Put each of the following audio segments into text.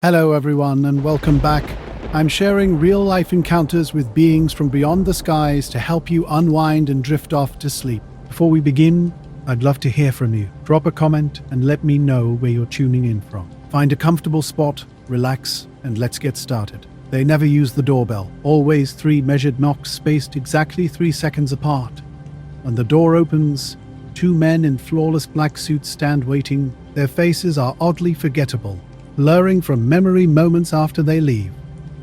Hello everyone and welcome back. I'm sharing real-life encounters with beings from beyond the skies to help you unwind and drift off to sleep. Before we begin, I'd love to hear from you. Drop a comment and let me know where you're tuning in from. Find a comfortable spot, relax, and let's get started. They never use the doorbell. Always 3 measured knocks spaced exactly 3 seconds apart. When the door opens, 2 men in flawless black suits stand waiting. Their faces are oddly forgettable, blurring from memory moments after they leave.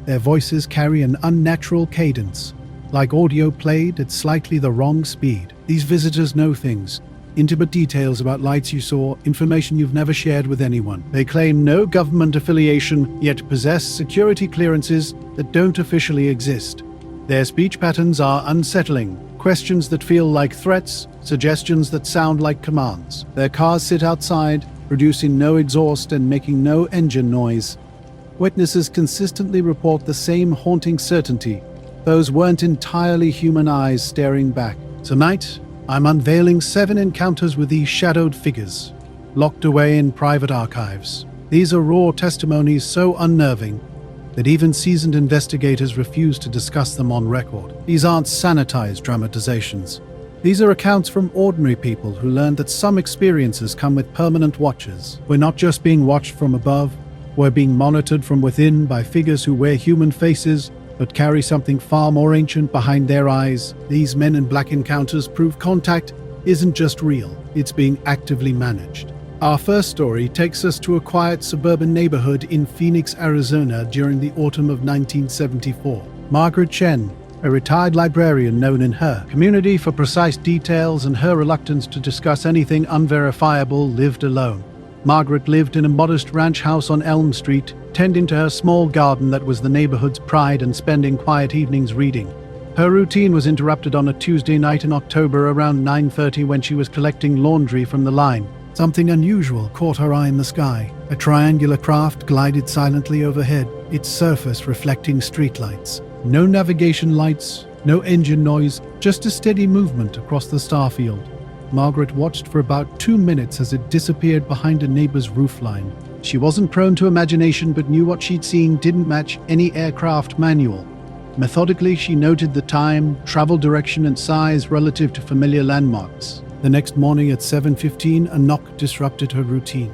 Their voices carry an unnatural cadence, like audio played at slightly the wrong speed. These visitors know things, intimate details about lights you saw, information you've never shared with anyone. They claim no government affiliation, yet possess security clearances that don't officially exist. Their speech patterns are unsettling, questions that feel like threats, suggestions that sound like commands. Their cars sit outside, producing no exhaust and making no engine noise. Witnesses consistently report the same haunting certainty. Those weren't entirely human eyes staring back. Tonight, I'm unveiling 7 encounters with these shadowed figures, locked away in private archives. These are raw testimonies so unnerving that even seasoned investigators refuse to discuss them on record. These aren't sanitized dramatizations. These are accounts from ordinary people who learned that some experiences come with permanent watchers. We're not just being watched from above, we're being monitored from within by figures who wear human faces but carry something far more ancient behind their eyes. These Men in Black encounters prove contact isn't just real, it's being actively managed. Our first story takes us to a quiet suburban neighborhood in Phoenix, Arizona during the autumn of 1974. Margaret Chen, a retired librarian known in her community for precise details and her reluctance to discuss anything unverifiable, lived alone. Margaret lived in a modest ranch house on Elm Street, tending to her small garden that was the neighborhood's pride and spending quiet evenings reading. Her routine was interrupted on a Tuesday night in October around 9:30 when she was collecting laundry from the line. Something unusual caught her eye in the sky. A triangular craft glided silently overhead, its surface reflecting streetlights. No navigation lights, no engine noise, just a steady movement across the starfield. Margaret watched for about 2 minutes as it disappeared behind a neighbor's roofline. She wasn't prone to imagination but knew what she'd seen didn't match any aircraft manual. Methodically, she noted the time, travel direction, and size relative to familiar landmarks. The next morning at 7:15, a knock disrupted her routine.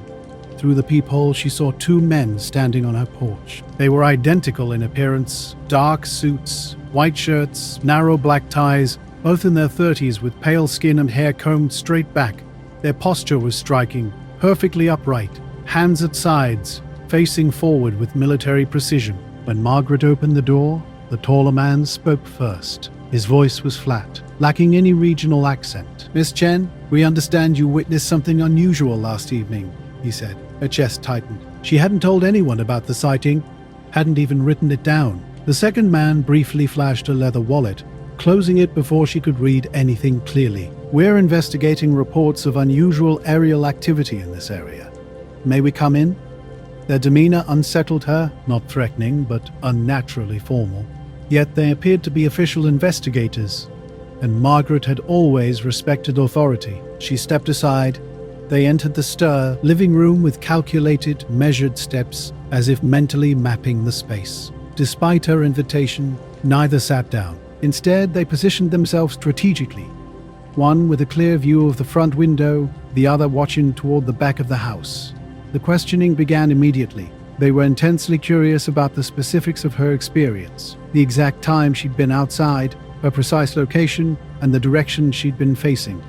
Through the peephole, she saw 2 men standing on her porch. They were identical in appearance, dark suits, white shirts, narrow black ties, both in their 30s with pale skin and hair combed straight back. Their posture was striking, perfectly upright, hands at sides, facing forward with military precision. When Margaret opened the door, the taller man spoke first. His voice was flat, lacking any regional accent. "Miss Chen, we understand you witnessed something unusual last evening," he said. Her chest tightened. She hadn't told anyone about the sighting, hadn't even written it down. The second man briefly flashed a leather wallet, closing it before she could read anything clearly. "We're investigating reports of unusual aerial activity in this area. May we come in?" Their demeanor unsettled her, not threatening, but unnaturally formal. Yet they appeared to be official investigators, and Margaret had always respected authority. She stepped aside. They entered the stir living room with calculated, measured steps, as if mentally mapping the space. Despite her invitation, neither sat down. Instead, they positioned themselves strategically, one with a clear view of the front window, the other watching toward the back of the house. The questioning began immediately. They were intensely curious about the specifics of her experience, the exact time she'd been outside, her precise location, and the direction she'd been facing.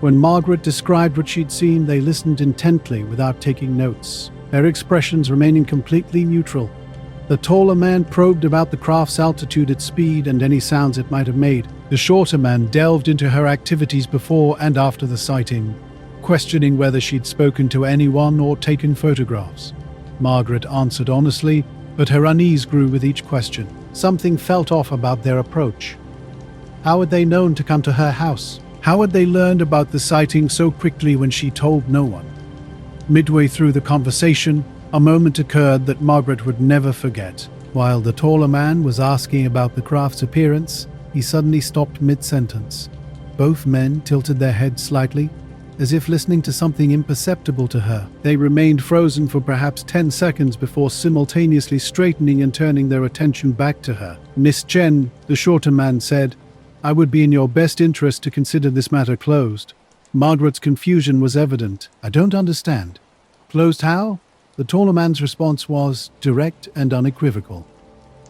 When Margaret described what she'd seen, they listened intently without taking notes, their expressions remaining completely neutral. The taller man probed about the craft's altitude, its speed, and any sounds it might have made. The shorter man delved into her activities before and after the sighting, questioning whether she'd spoken to anyone or taken photographs. Margaret answered honestly, but her unease grew with each question. Something felt off about their approach. How had they known to come to her house? How had they learned about the sighting so quickly when she told no one? Midway through the conversation, a moment occurred that Margaret would never forget. While the taller man was asking about the craft's appearance, he suddenly stopped mid-sentence. Both men tilted their heads slightly, as if listening to something imperceptible to her. They remained frozen for perhaps 10 seconds before simultaneously straightening and turning their attention back to her. "Miss Chen," the shorter man said, "I would be in your best interest to consider this matter closed." Margaret's confusion was evident. "I don't understand." "Closed how?" The taller man's response was direct and unequivocal.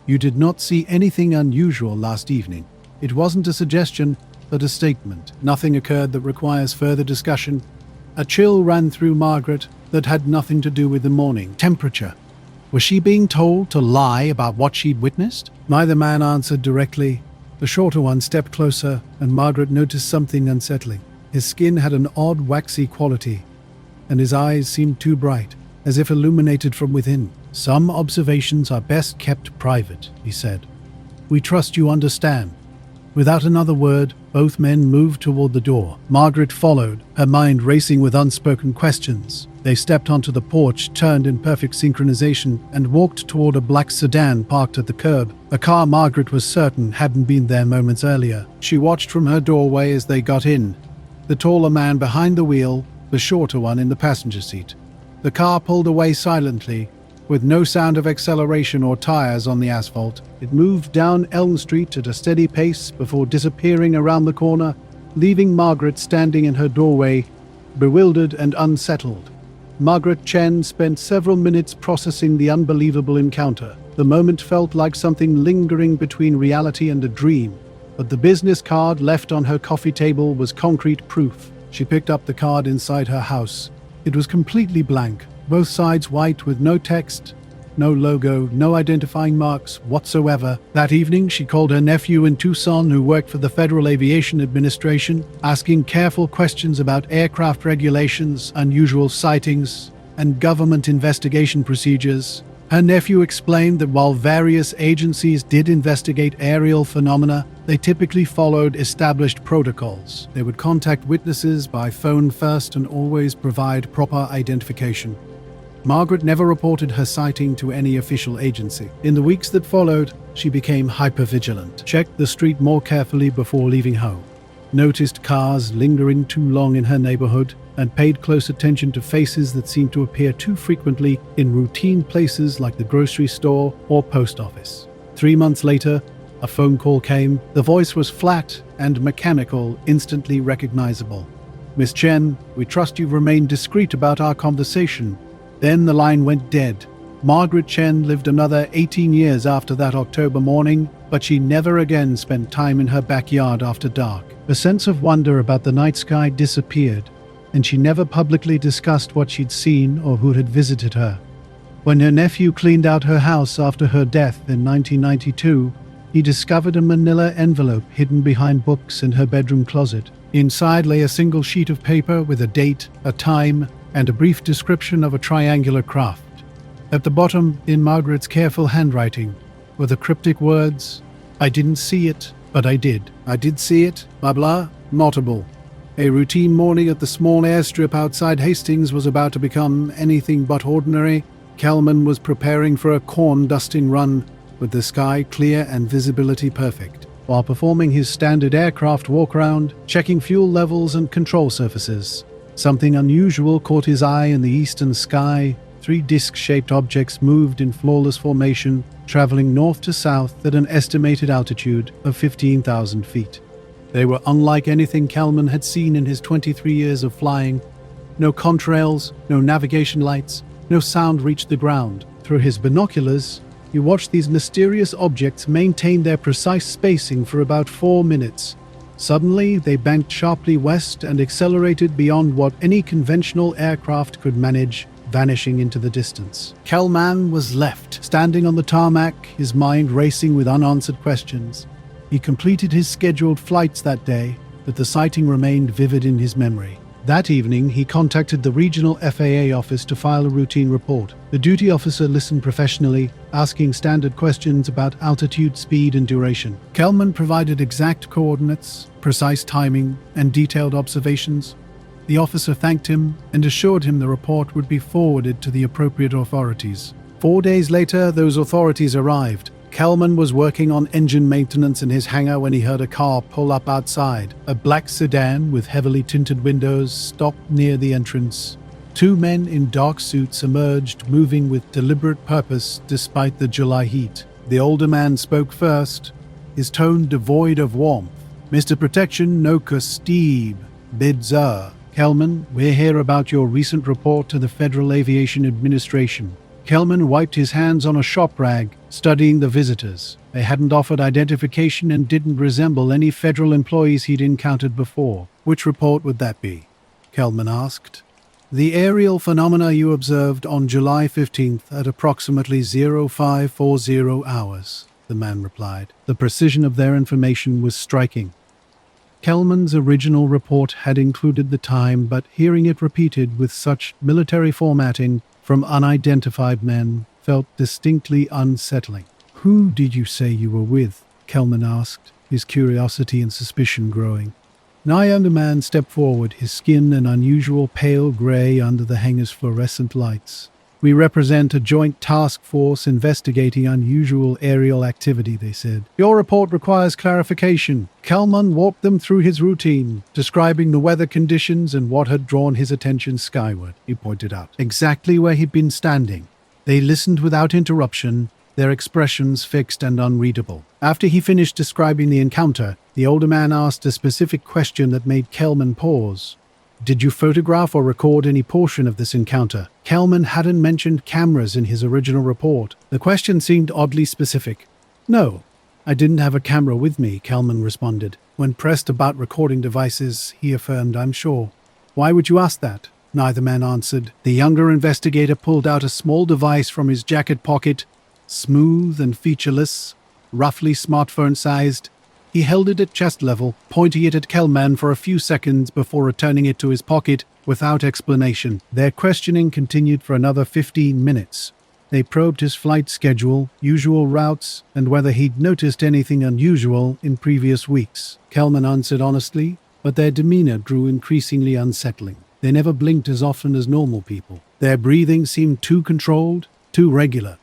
"You did not see anything unusual last evening. It wasn't a suggestion, but a statement. Nothing occurred that requires further discussion." A chill ran through Margaret that had nothing to do with the morning temperature. Was she being told to lie about what she'd witnessed? Neither man answered directly. The shorter one stepped closer, and Margaret noticed something unsettling. His skin had an odd waxy quality, and his eyes seemed too bright, as if illuminated from within. "Some observations are best kept private," he said. "We trust you understand." Without another word, both men moved toward the door. Margaret followed, her mind racing with unspoken questions. They stepped onto the porch, turned in perfect synchronization, and walked toward a black sedan parked at the curb, a car Margaret was certain hadn't been there moments earlier. She watched from her doorway as they got in, the taller man behind the wheel, the shorter one in the passenger seat. The car pulled away silently, with no sound of acceleration or tires on the asphalt. It moved down Elm Street at a steady pace before disappearing around the corner, leaving Margaret standing in her doorway, bewildered and unsettled. Margaret Chen spent several minutes processing the unbelievable encounter. The moment felt like something lingering between reality and a dream, but the business card left on her coffee table was concrete proof. She picked up the card inside her house. It was completely blank, both sides white with no text, no logo, no identifying marks whatsoever. That evening, she called her nephew in Tucson, who worked for the Federal Aviation Administration, asking careful questions about aircraft regulations, unusual sightings, and government investigation procedures. Her nephew explained that while various agencies did investigate aerial phenomena, they typically followed established protocols. They would contact witnesses by phone first and always provide proper identification. Margaret never reported her sighting to any official agency. In the weeks that followed, she became hypervigilant, checked the street more carefully before leaving home, noticed cars lingering too long in her neighborhood, and paid close attention to faces that seemed to appear too frequently in routine places like the grocery store or post office. 3 months later, a phone call came. The voice was flat and mechanical, instantly recognizable. "Miss Chen, we trust you've remained discreet about our conversation." Then the line went dead. Margaret Chen lived another 18 years after that October morning, but she never again spent time in her backyard after dark. A sense of wonder about the night sky disappeared, and she never publicly discussed what she'd seen or who had visited her. When her nephew cleaned out her house after her death in 1992, he discovered a manila envelope hidden behind books in her bedroom closet. Inside lay a single sheet of paper with a date, a time, and a brief description of a triangular craft. At the bottom, in Margaret's careful handwriting, were the cryptic words, "I didn't see it, but I did. I did see it, blah blah, notable." A routine morning at the small airstrip outside Hastings was about to become anything but ordinary. Kelman was preparing for a corn dusting run, with the sky clear and visibility perfect, while performing his standard aircraft walk-around, checking fuel levels and control surfaces. Something unusual caught his eye in the eastern sky. 3 disc-shaped objects moved in flawless formation, traveling north to south at an estimated altitude of 15,000 feet. They were unlike anything Kelman had seen in his 23 years of flying. No contrails, no navigation lights, no sound reached the ground. Through his binoculars, he watched these mysterious objects maintain their precise spacing for about 4 minutes. Suddenly, they banked sharply west and accelerated beyond what any conventional aircraft could manage, vanishing into the distance. Kelman was left, standing on the tarmac, his mind racing with unanswered questions. He completed his scheduled flights that day, but the sighting remained vivid in his memory. That evening, he contacted the regional FAA office to file a routine report. The duty officer listened professionally, asking standard questions about altitude, speed, and duration. Kelman provided exact coordinates, precise timing, and detailed observations. The officer thanked him and assured him the report would be forwarded to the appropriate authorities. 4 days later, those authorities arrived. Kelman was working on engine maintenance in his hangar when he heard a car pull up outside. A black sedan with heavily tinted windows stopped near the entrance. Two men in dark suits emerged, moving with deliberate purpose despite the July heat. The older man spoke first, his tone devoid of warmth. "Mr. Protection Noka Steve Bidzer. Kelman, we're here about your recent report to the Federal Aviation Administration." Kelman wiped his hands on a shop rag, studying the visitors. They hadn't offered identification and didn't resemble any federal employees he'd encountered before. "Which report would that be?" Kelman asked. "The aerial phenomena you observed on July 15th at approximately 0540 hours, the man replied. The precision of their information was striking. Kelman's original report had included the time, but hearing it repeated with such military formatting from unidentified men felt distinctly unsettling. "Who did you say you were with?" Kelman asked, his curiosity and suspicion growing. The younger man stepped forward, his skin an unusual pale gray under the hangar's fluorescent lights. "We represent a joint task force investigating unusual aerial activity," they said. "Your report requires clarification." Kelman walked them through his routine, describing the weather conditions and what had drawn his attention skyward. He pointed out exactly where he'd been standing. They listened without interruption, their expressions fixed and unreadable. After he finished describing the encounter, the older man asked a specific question that made Kelman pause. "Did you photograph or record any portion of this encounter?" Kelman hadn't mentioned cameras in his original report. The question seemed oddly specific. "No, I didn't have a camera with me," Kelman responded. When pressed about recording devices, he affirmed, "I'm sure." "Why would you ask that?" Neither man answered. The younger investigator pulled out a small device from his jacket pocket, smooth and featureless, roughly smartphone-sized. He held it at chest level, pointing it at Kelman for a few seconds before returning it to his pocket without explanation. Their questioning continued for another 15 minutes. They probed his flight schedule, usual routes, and whether he'd noticed anything unusual in previous weeks. Kelman answered honestly, but their demeanor grew increasingly unsettling. They never blinked as often as normal people. Their breathing seemed too controlled, too regular.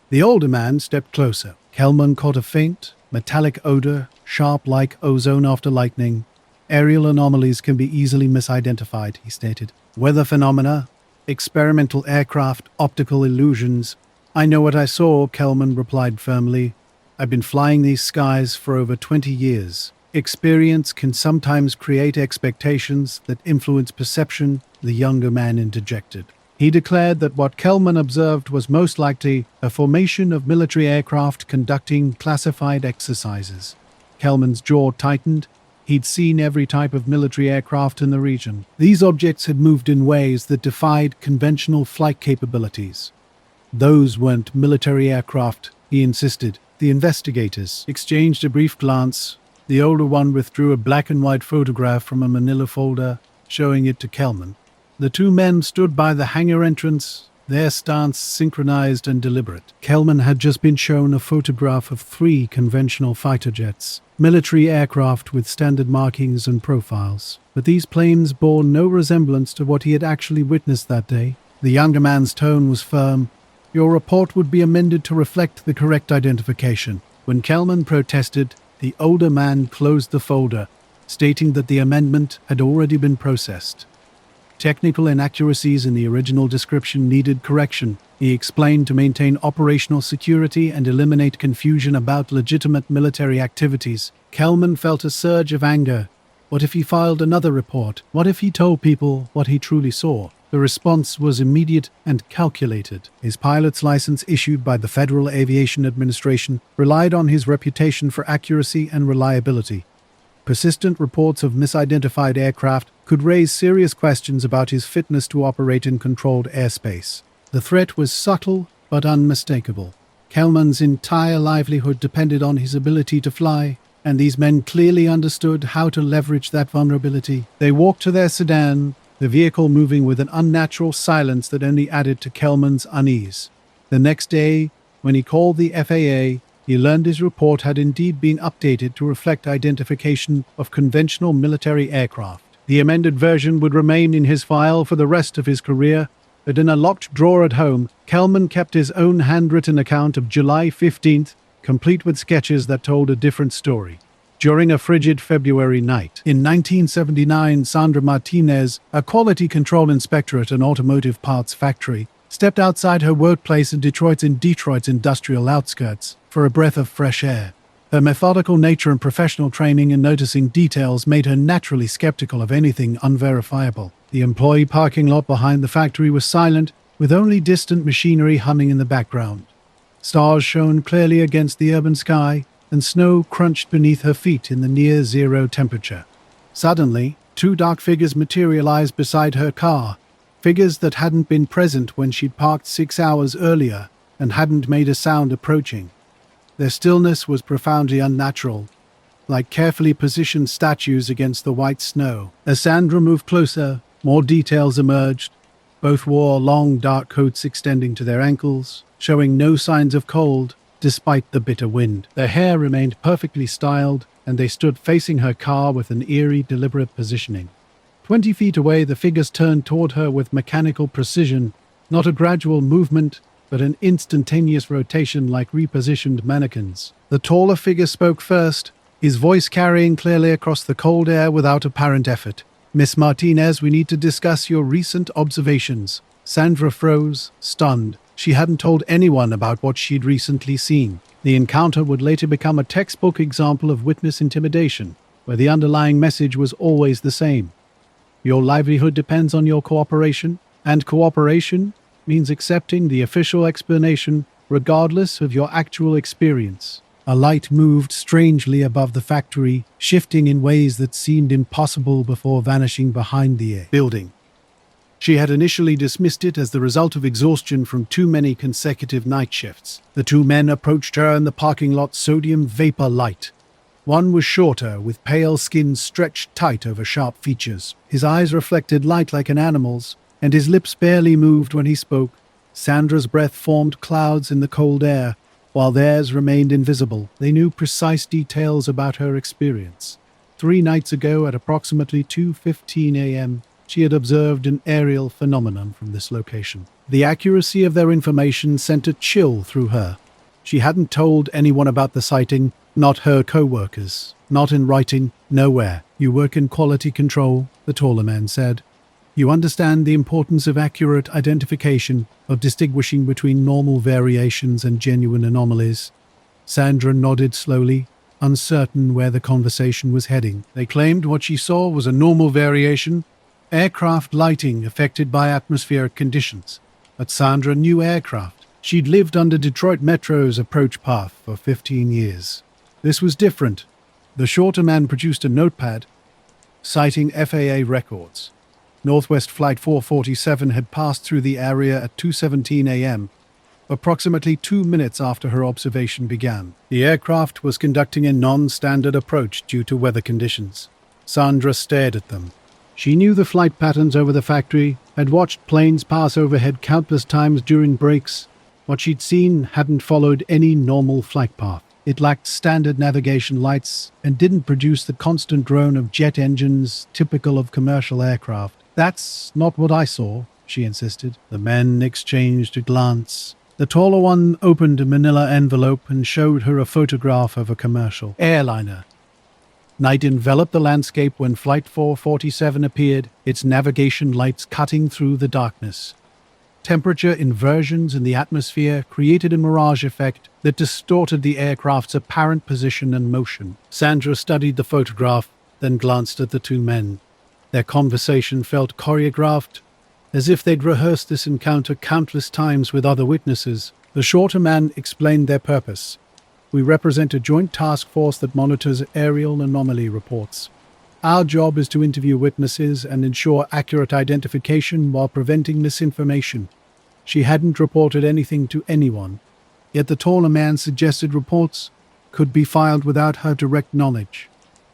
The older man stepped closer. Kelman caught a faint, metallic odor, sharp like ozone after lightning. "Aerial anomalies can be easily misidentified," he stated. "Weather phenomena, experimental aircraft, optical illusions." "I know what I saw," Kelman replied firmly. "I've been flying these skies for over 20 years. Experience can sometimes create expectations that influence perception," the younger man interjected. He declared that what Kelman observed was most likely a formation of military aircraft conducting classified exercises. Kelman's jaw tightened. He'd seen every type of military aircraft in the region. These objects had moved in ways that defied conventional flight capabilities. "Those weren't military aircraft," he insisted. The investigators exchanged a brief glance. The older one withdrew a black and white photograph from a manila folder, showing it to Kelman. The two men stood by the hangar entrance, their stance synchronized and deliberate. Kelman had just been shown a photograph of 3 conventional fighter jets, military aircraft with standard markings and profiles. But these planes bore no resemblance to what he had actually witnessed that day. The younger man's tone was firm. "Your report would be amended to reflect the correct identification." When Kelman protested, the older man closed the folder, stating that the amendment had already been processed. Technical inaccuracies in the original description needed correction, he explained, to maintain operational security and eliminate confusion about legitimate military activities. Kelman felt a surge of anger. What if he filed another report? What if he told people what he truly saw? The response was immediate and calculated. His pilot's license, issued by the Federal Aviation Administration, relied on his reputation for accuracy and reliability. Persistent reports of misidentified aircraft could raise serious questions about his fitness to operate in controlled airspace. The threat was subtle but unmistakable. Kelman's entire livelihood depended on his ability to fly, and these men clearly understood how to leverage that vulnerability. They walked to their sedan, the vehicle moving with an unnatural silence that only added to Kelman's unease. The next day, when he called the FAA, he learned his report had indeed been updated to reflect identification of conventional military aircraft. The amended version would remain in his file for the rest of his career, but in a locked drawer at home, Kelman kept his own handwritten account of July 15th, complete with sketches that told a different story. During a frigid February night in 1979, Sandra Martinez, a quality control inspector at an automotive parts factory, stepped outside her workplace in Detroit's industrial outskirts for a breath of fresh air. Her methodical nature and professional training in noticing details made her naturally skeptical of anything unverifiable. The employee parking lot behind the factory was silent, with only distant machinery humming in the background. Stars shone clearly against the urban sky, and snow crunched beneath her feet in the near-zero temperature. Suddenly, two dark figures materialized beside her car, figures that hadn't been present when she'd parked 6 hours earlier and hadn't made a sound approaching. Their stillness was profoundly unnatural, like carefully positioned statues against the white snow. As Sandra moved closer, more details emerged. Both wore long, dark coats extending to their ankles, showing no signs of cold, despite the bitter wind. Their hair remained perfectly styled, and they stood facing her car with an eerie, deliberate positioning. 20 feet away, the figures turned toward her with mechanical precision, not a gradual movement, but an instantaneous rotation like repositioned mannequins. The taller figure spoke first, his voice carrying clearly across the cold air without apparent effort. "Miss Martinez, we need to discuss your recent observations." Sandra froze, stunned. She hadn't told anyone about what she'd recently seen. The encounter would later become a textbook example of witness intimidation, where the underlying message was always the same. Your livelihood depends on your cooperation, and cooperation means accepting the official explanation regardless of your actual experience. A light moved strangely above the factory, shifting in ways that seemed impossible before vanishing behind the building. She had initially dismissed it as the result of exhaustion from too many consecutive night shifts. The two men approached her in the parking lot's sodium vapor light. One was shorter, with pale skin stretched tight over sharp features. His eyes reflected light like an animal's, and his lips barely moved when he spoke. Sandra's breath formed clouds in the cold air, while theirs remained invisible. They knew precise details about her experience. 3 nights ago, at approximately 2:15 a.m., she had observed an aerial phenomenon from this location. The accuracy of their information sent a chill through her. She hadn't told anyone about the sighting, not her co-workers, not in writing, nowhere. "You work in quality control," the taller man said. "You understand the importance of accurate identification, of distinguishing between normal variations and genuine anomalies." Sandra nodded slowly, uncertain where the conversation was heading. They claimed what she saw was a normal variation, aircraft lighting affected by atmospheric conditions. But Sandra knew aircraft. She'd lived under Detroit Metro's approach path for 15 years. This was different. The shorter man produced a notepad, citing FAA records. Northwest Flight 447 had passed through the area at 2:17 a.m., approximately 2 minutes after her observation began. The aircraft was conducting a non-standard approach due to weather conditions. Sandra stared at them. She knew the flight patterns over the factory, had watched planes pass overhead countless times during breaks. What she'd seen hadn't followed any normal flight path. It lacked standard navigation lights and didn't produce the constant drone of jet engines typical of commercial aircraft. "That's not what I saw," she insisted. The men exchanged a glance. The taller one opened a manila envelope and showed her a photograph of a commercial airliner. Night enveloped the landscape when Flight 447 appeared, its navigation lights cutting through the darkness. Temperature inversions in the atmosphere created a mirage effect that distorted the aircraft's apparent position and motion. Sandra studied the photograph, then glanced at the two men. Their conversation felt choreographed, as if they'd rehearsed this encounter countless times with other witnesses. The shorter man explained their purpose. "We represent a joint task force that monitors aerial anomaly reports. Our job is to interview witnesses and ensure accurate identification while preventing misinformation." She hadn't reported anything to anyone, yet the taller man suggested reports could be filed without her direct knowledge.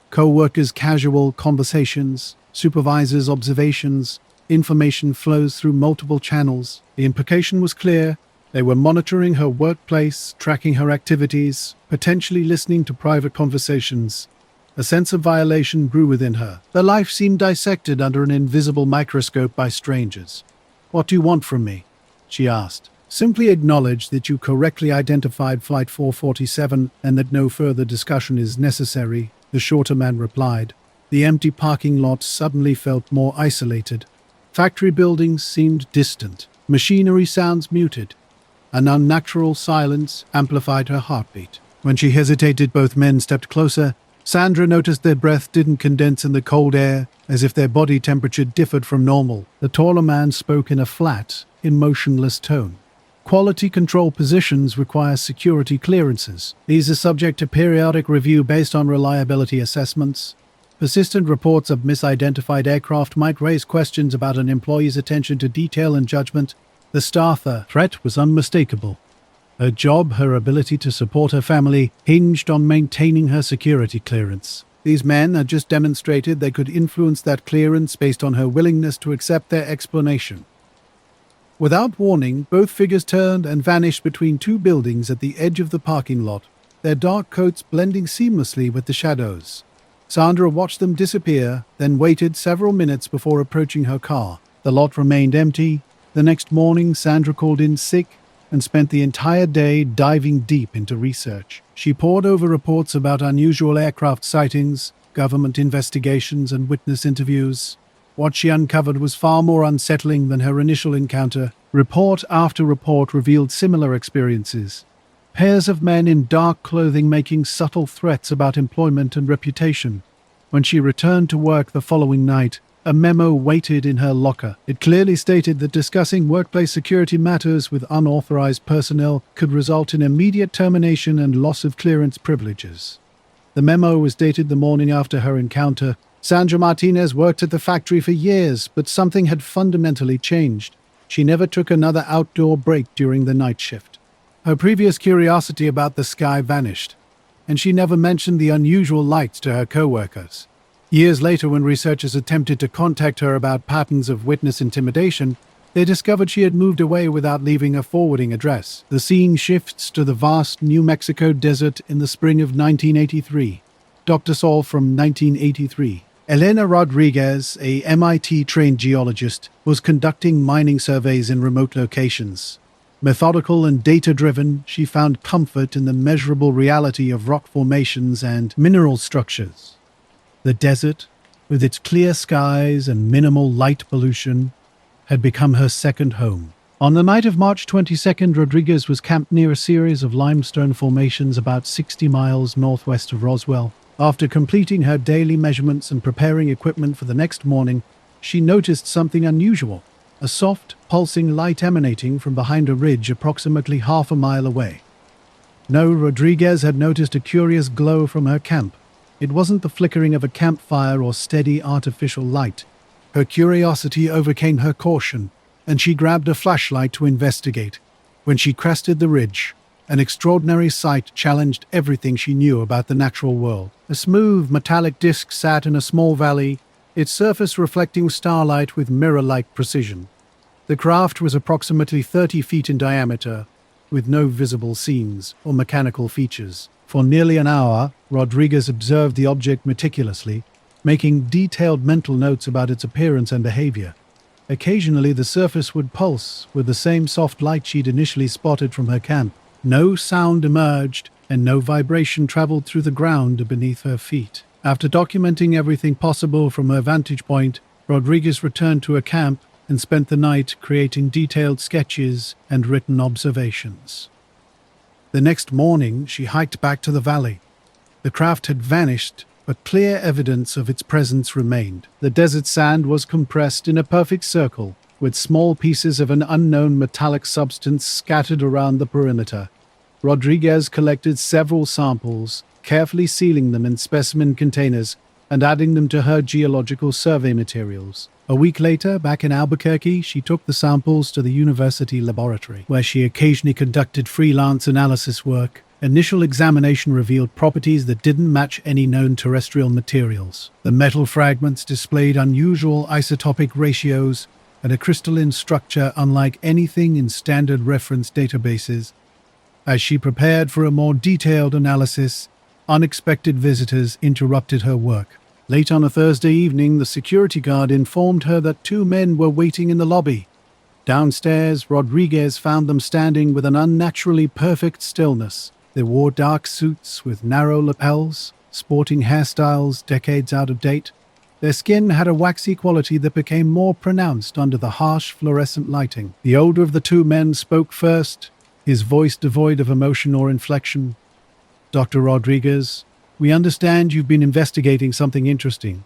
Co-workers' casual conversations, supervisors' observations, information flows through multiple channels. The implication was clear. They were monitoring her workplace, tracking her activities, potentially listening to private conversations. A sense of violation grew within her. Her life seemed dissected under an invisible microscope by strangers. "What do you want from me?" she asked. Simply acknowledge that you correctly identified Flight 447 and that no further discussion is necessary, the shorter man replied. The empty parking lot suddenly felt more isolated. Factory buildings seemed distant, machinery sounds muted. An unnatural silence amplified her heartbeat. When she hesitated, both men stepped closer. Sandra noticed their breath didn't condense in the cold air, as if their body temperature differed from normal. The taller man spoke in a flat, emotionless tone. Quality control positions require security clearances. These are subject to periodic review based on reliability assessments. Persistent reports of misidentified aircraft might raise questions about an employee's attention to detail and judgment. The staffer threat was unmistakable. Her job, her ability to support her family, hinged on maintaining her security clearance. These men had just demonstrated they could influence that clearance based on her willingness to accept their explanation. Without warning, both figures turned and vanished between two buildings at the edge of the parking lot, their dark coats blending seamlessly with the shadows. Sandra watched them disappear, then waited several minutes before approaching her car. The lot remained empty. The next morning, Sandra called in sick and spent the entire day diving deep into research. She pored over reports about unusual aircraft sightings, government investigations, and witness interviews. What she uncovered was far more unsettling than her initial encounter. Report after report revealed similar experiences. Pairs of men in dark clothing making subtle threats about employment and reputation. When she returned to work the following night, a memo waited in her locker. It clearly stated that discussing workplace security matters with unauthorized personnel could result in immediate termination and loss of clearance privileges. The memo was dated the morning after her encounter. Sandra Martinez worked at the factory for years, but something had fundamentally changed. She never took another outdoor break during the night shift. Her previous curiosity about the sky vanished, and she never mentioned the unusual lights to her co-workers. Years later, when researchers attempted to contact her about patterns of witness intimidation, they discovered she had moved away without leaving a forwarding address. The scene shifts to the vast New Mexico desert in the spring of 1983. Dr. Saul from 1983. Elena Rodriguez, a MIT-trained geologist, was conducting mining surveys in remote locations. Methodical and data-driven, she found comfort in the measurable reality of rock formations and mineral structures. The desert, with its clear skies and minimal light pollution, had become her second home. On the night of March 22nd, Rodriguez was camped near a series of limestone formations about 60 miles northwest of Roswell. After completing her daily measurements and preparing equipment for the next morning, she noticed something unusual, a soft, pulsing light emanating from behind a ridge approximately half a mile away. No, Rodriguez had noticed a curious glow from her camp. It wasn't the flickering of a campfire or steady artificial light. Her curiosity overcame her caution, and she grabbed a flashlight to investigate. When she crested the ridge, an extraordinary sight challenged everything she knew about the natural world. A smooth, metallic disc sat in a small valley, its surface reflecting starlight with mirror-like precision. The craft was approximately 30 feet in diameter, with no visible seams or mechanical features. For nearly an hour, Rodriguez observed the object meticulously, making detailed mental notes about its appearance and behavior. Occasionally, the surface would pulse with the same soft light she'd initially spotted from her camp. No sound emerged, and no vibration traveled through the ground beneath her feet. After documenting everything possible from her vantage point, Rodriguez returned to her camp and spent the night creating detailed sketches and written observations. The next morning, she hiked back to the valley. The craft had vanished, but clear evidence of its presence remained. The desert sand was compressed in a perfect circle, with small pieces of an unknown metallic substance scattered around the perimeter. Rodriguez collected several samples, carefully sealing them in specimen containers and adding them to her geological survey materials. A week later, back in Albuquerque, she took the samples to the university laboratory, where she occasionally conducted freelance analysis work. Initial examination revealed properties that didn't match any known terrestrial materials. The metal fragments displayed unusual isotopic ratios and a crystalline structure unlike anything in standard reference databases. As she prepared for a more detailed analysis, unexpected visitors interrupted her work. Late on a Thursday evening, the security guard informed her that two men were waiting in the lobby. Downstairs, Rodriguez found them standing with an unnaturally perfect stillness. They wore dark suits with narrow lapels, sporting hairstyles decades out of date. Their skin had a waxy quality that became more pronounced under the harsh fluorescent lighting. The older of the two men spoke first, his voice devoid of emotion or inflection. "Dr. Rodriguez, we understand you've been investigating something interesting."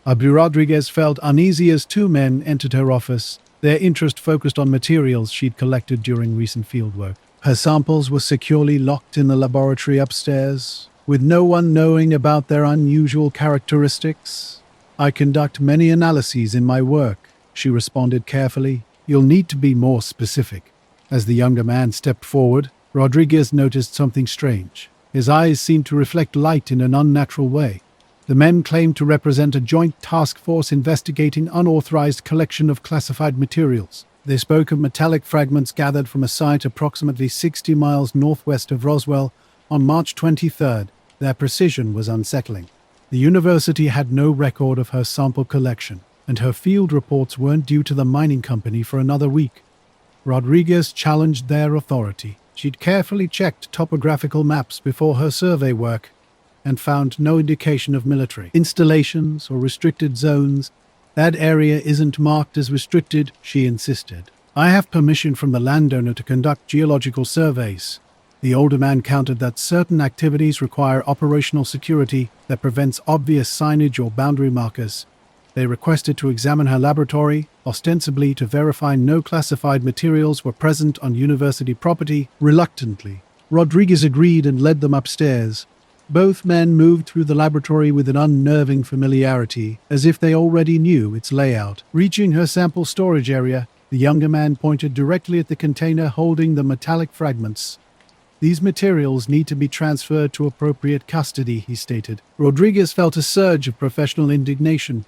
Aubrey Rodriguez felt uneasy as two men entered her office, their interest focused on materials she'd collected during recent fieldwork. Her samples were securely locked in the laboratory upstairs, with no one knowing about their unusual characteristics. "I conduct many analyses in my work," she responded carefully. "You'll need to be more specific." As the younger man stepped forward, Rodriguez noticed something strange. His eyes seemed to reflect light in an unnatural way. The men claimed to represent a joint task force investigating unauthorized collection of classified materials. They spoke of metallic fragments gathered from a site approximately 60 miles northwest of Roswell on March 23rd. Their precision was unsettling. The university had no record of her sample collection, and her field reports weren't due to the mining company for another week. Rodriguez challenged their authority. She'd carefully checked topographical maps before her survey work and found no indication of military installations or restricted zones. "That area isn't marked as restricted," she insisted. "I have permission from the landowner to conduct geological surveys." The older man countered that certain activities require operational security that prevents obvious signage or boundary markers. They requested to examine her laboratory, ostensibly to verify no classified materials were present on university property. Reluctantly, Rodriguez agreed and led them upstairs. Both men moved through the laboratory with an unnerving familiarity, as if they already knew its layout. Reaching her sample storage area, the younger man pointed directly at the container holding the metallic fragments. "These materials need to be transferred to appropriate custody," he stated. Rodriguez felt a surge of professional indignation.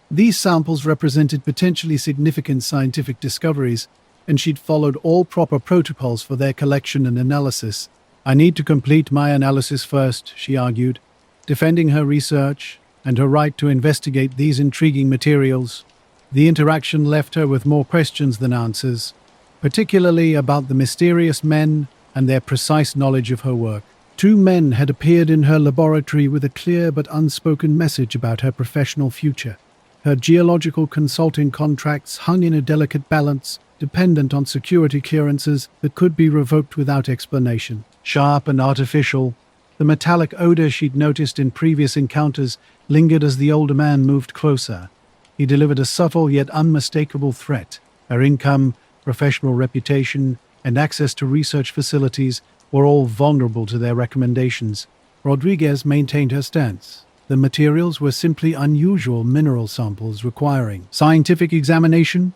These samples represented potentially significant scientific discoveries, and she'd followed all proper protocols for their collection and analysis. "I need to complete my analysis first," she argued, defending her research and her right to investigate these intriguing materials. The interaction left her with more questions than answers, particularly about the mysterious men and their precise knowledge of her work. Two men had appeared in her laboratory with a clear but unspoken message about her professional future. Her geological consulting contracts hung in a delicate balance, dependent on security clearances that could be revoked without explanation. Sharp and artificial, the metallic odor she'd noticed in previous encounters lingered as the older man moved closer. He delivered a subtle yet unmistakable threat. Her income, professional reputation, and access to research facilities were all vulnerable to their recommendations. Rodriguez maintained her stance. The materials were simply unusual mineral samples requiring scientific examination,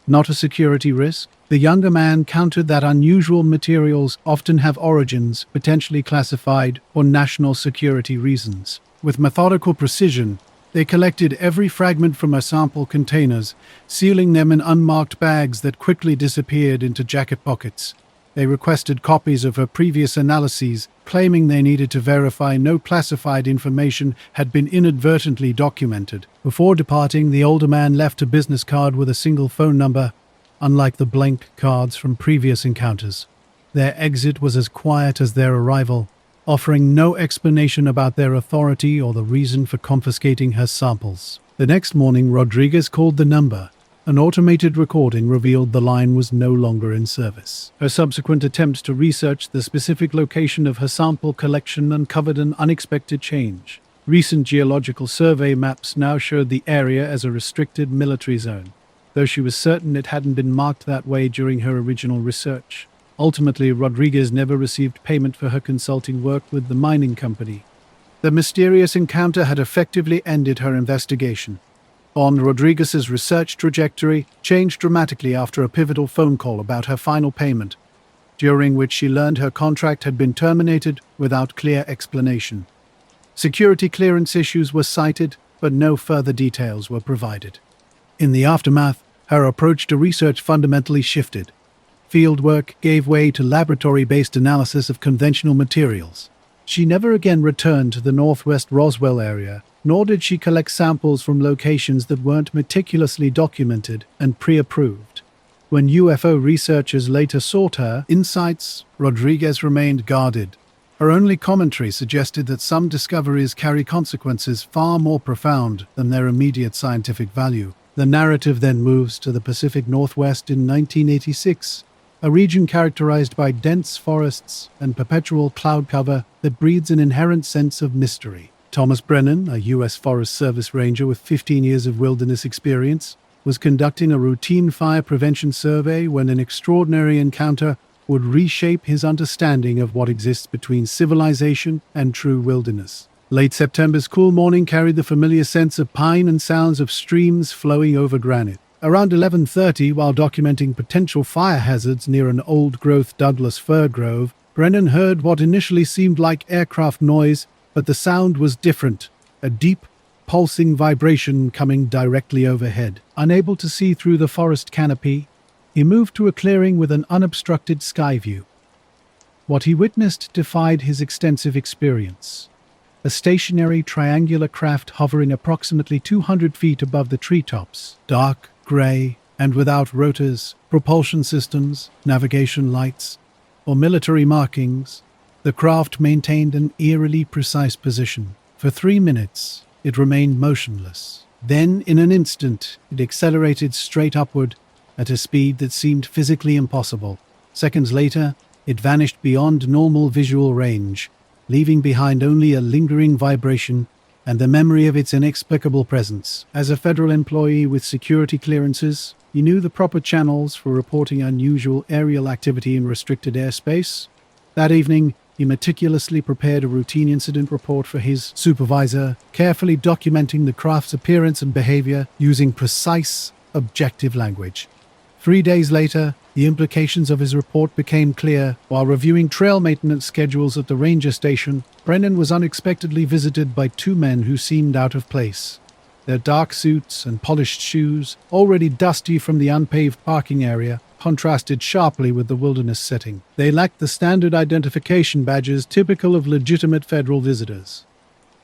not a security risk. The younger man countered that unusual materials often have origins potentially classified for national security reasons. With methodical precision, they collected every fragment from her sample containers, sealing them in unmarked bags that quickly disappeared into jacket pockets. They requested copies of her previous analyses, claiming they needed to verify no classified information had been inadvertently documented. Before departing, the older man left a business card with a single phone number, unlike the blank cards from previous encounters. Their exit was as quiet as their arrival, offering no explanation about their authority or the reason for confiscating her samples. The next morning, Rodriguez called the number. An automated recording revealed the line was no longer in service. Her subsequent attempts to research the specific location of her sample collection uncovered an unexpected change. Recent geological survey maps now showed the area as a restricted military zone, though she was certain it hadn't been marked that way during her original research. Ultimately, Rodriguez never received payment for her consulting work with the mining company. The mysterious encounter had effectively ended her investigation. Rodriguez's research trajectory changed dramatically after a pivotal phone call about her final payment, during which she learned her contract had been terminated without clear explanation. Security clearance issues were cited, but no further details were provided. In the aftermath, her approach to research fundamentally shifted. Fieldwork gave way to laboratory-based analysis of conventional materials. She never again returned to the northwest Roswell area, nor did she collect samples from locations that weren't meticulously documented and pre-approved. When UFO researchers later sought her insights, Rodriguez remained guarded. Her only commentary suggested that some discoveries carry consequences far more profound than their immediate scientific value. The narrative then moves to the Pacific Northwest in 1986, a region characterized by dense forests and perpetual cloud cover that breeds an inherent sense of mystery. Thomas Brennan, a U.S. Forest Service ranger with 15 years of wilderness experience, was conducting a routine fire prevention survey when an extraordinary encounter would reshape his understanding of what exists between civilization and true wilderness. Late September's cool morning carried the familiar scents of pine and sounds of streams flowing over granite. Around 11:30, while documenting potential fire hazards near an old-growth Douglas fir grove, Brennan heard what initially seemed like aircraft noise, but the sound was different, a deep, pulsing vibration coming directly overhead. Unable to see through the forest canopy, he moved to a clearing with an unobstructed sky view. What he witnessed defied his extensive experience. A stationary triangular craft hovering approximately 200 feet above the treetops, dark, grey, and without rotors, propulsion systems, navigation lights, or military markings, the craft maintained an eerily precise position. For 3 minutes, it remained motionless. Then, in an instant, it accelerated straight upward at a speed that seemed physically impossible. Seconds later, it vanished beyond normal visual range, leaving behind only a lingering vibration and the memory of its inexplicable presence. As a federal employee with security clearances, he knew the proper channels for reporting unusual aerial activity in restricted airspace. That evening, he meticulously prepared a routine incident report for his supervisor, carefully documenting the craft's appearance and behavior using precise, objective language. 3 days later, the implications of his report became clear. While reviewing trail maintenance schedules at the ranger station, Brennan was unexpectedly visited by 2 men who seemed out of place. Their dark suits and polished shoes, already dusty from the unpaved parking area, contrasted sharply with the wilderness setting. They lacked the standard identification badges typical of legitimate federal visitors.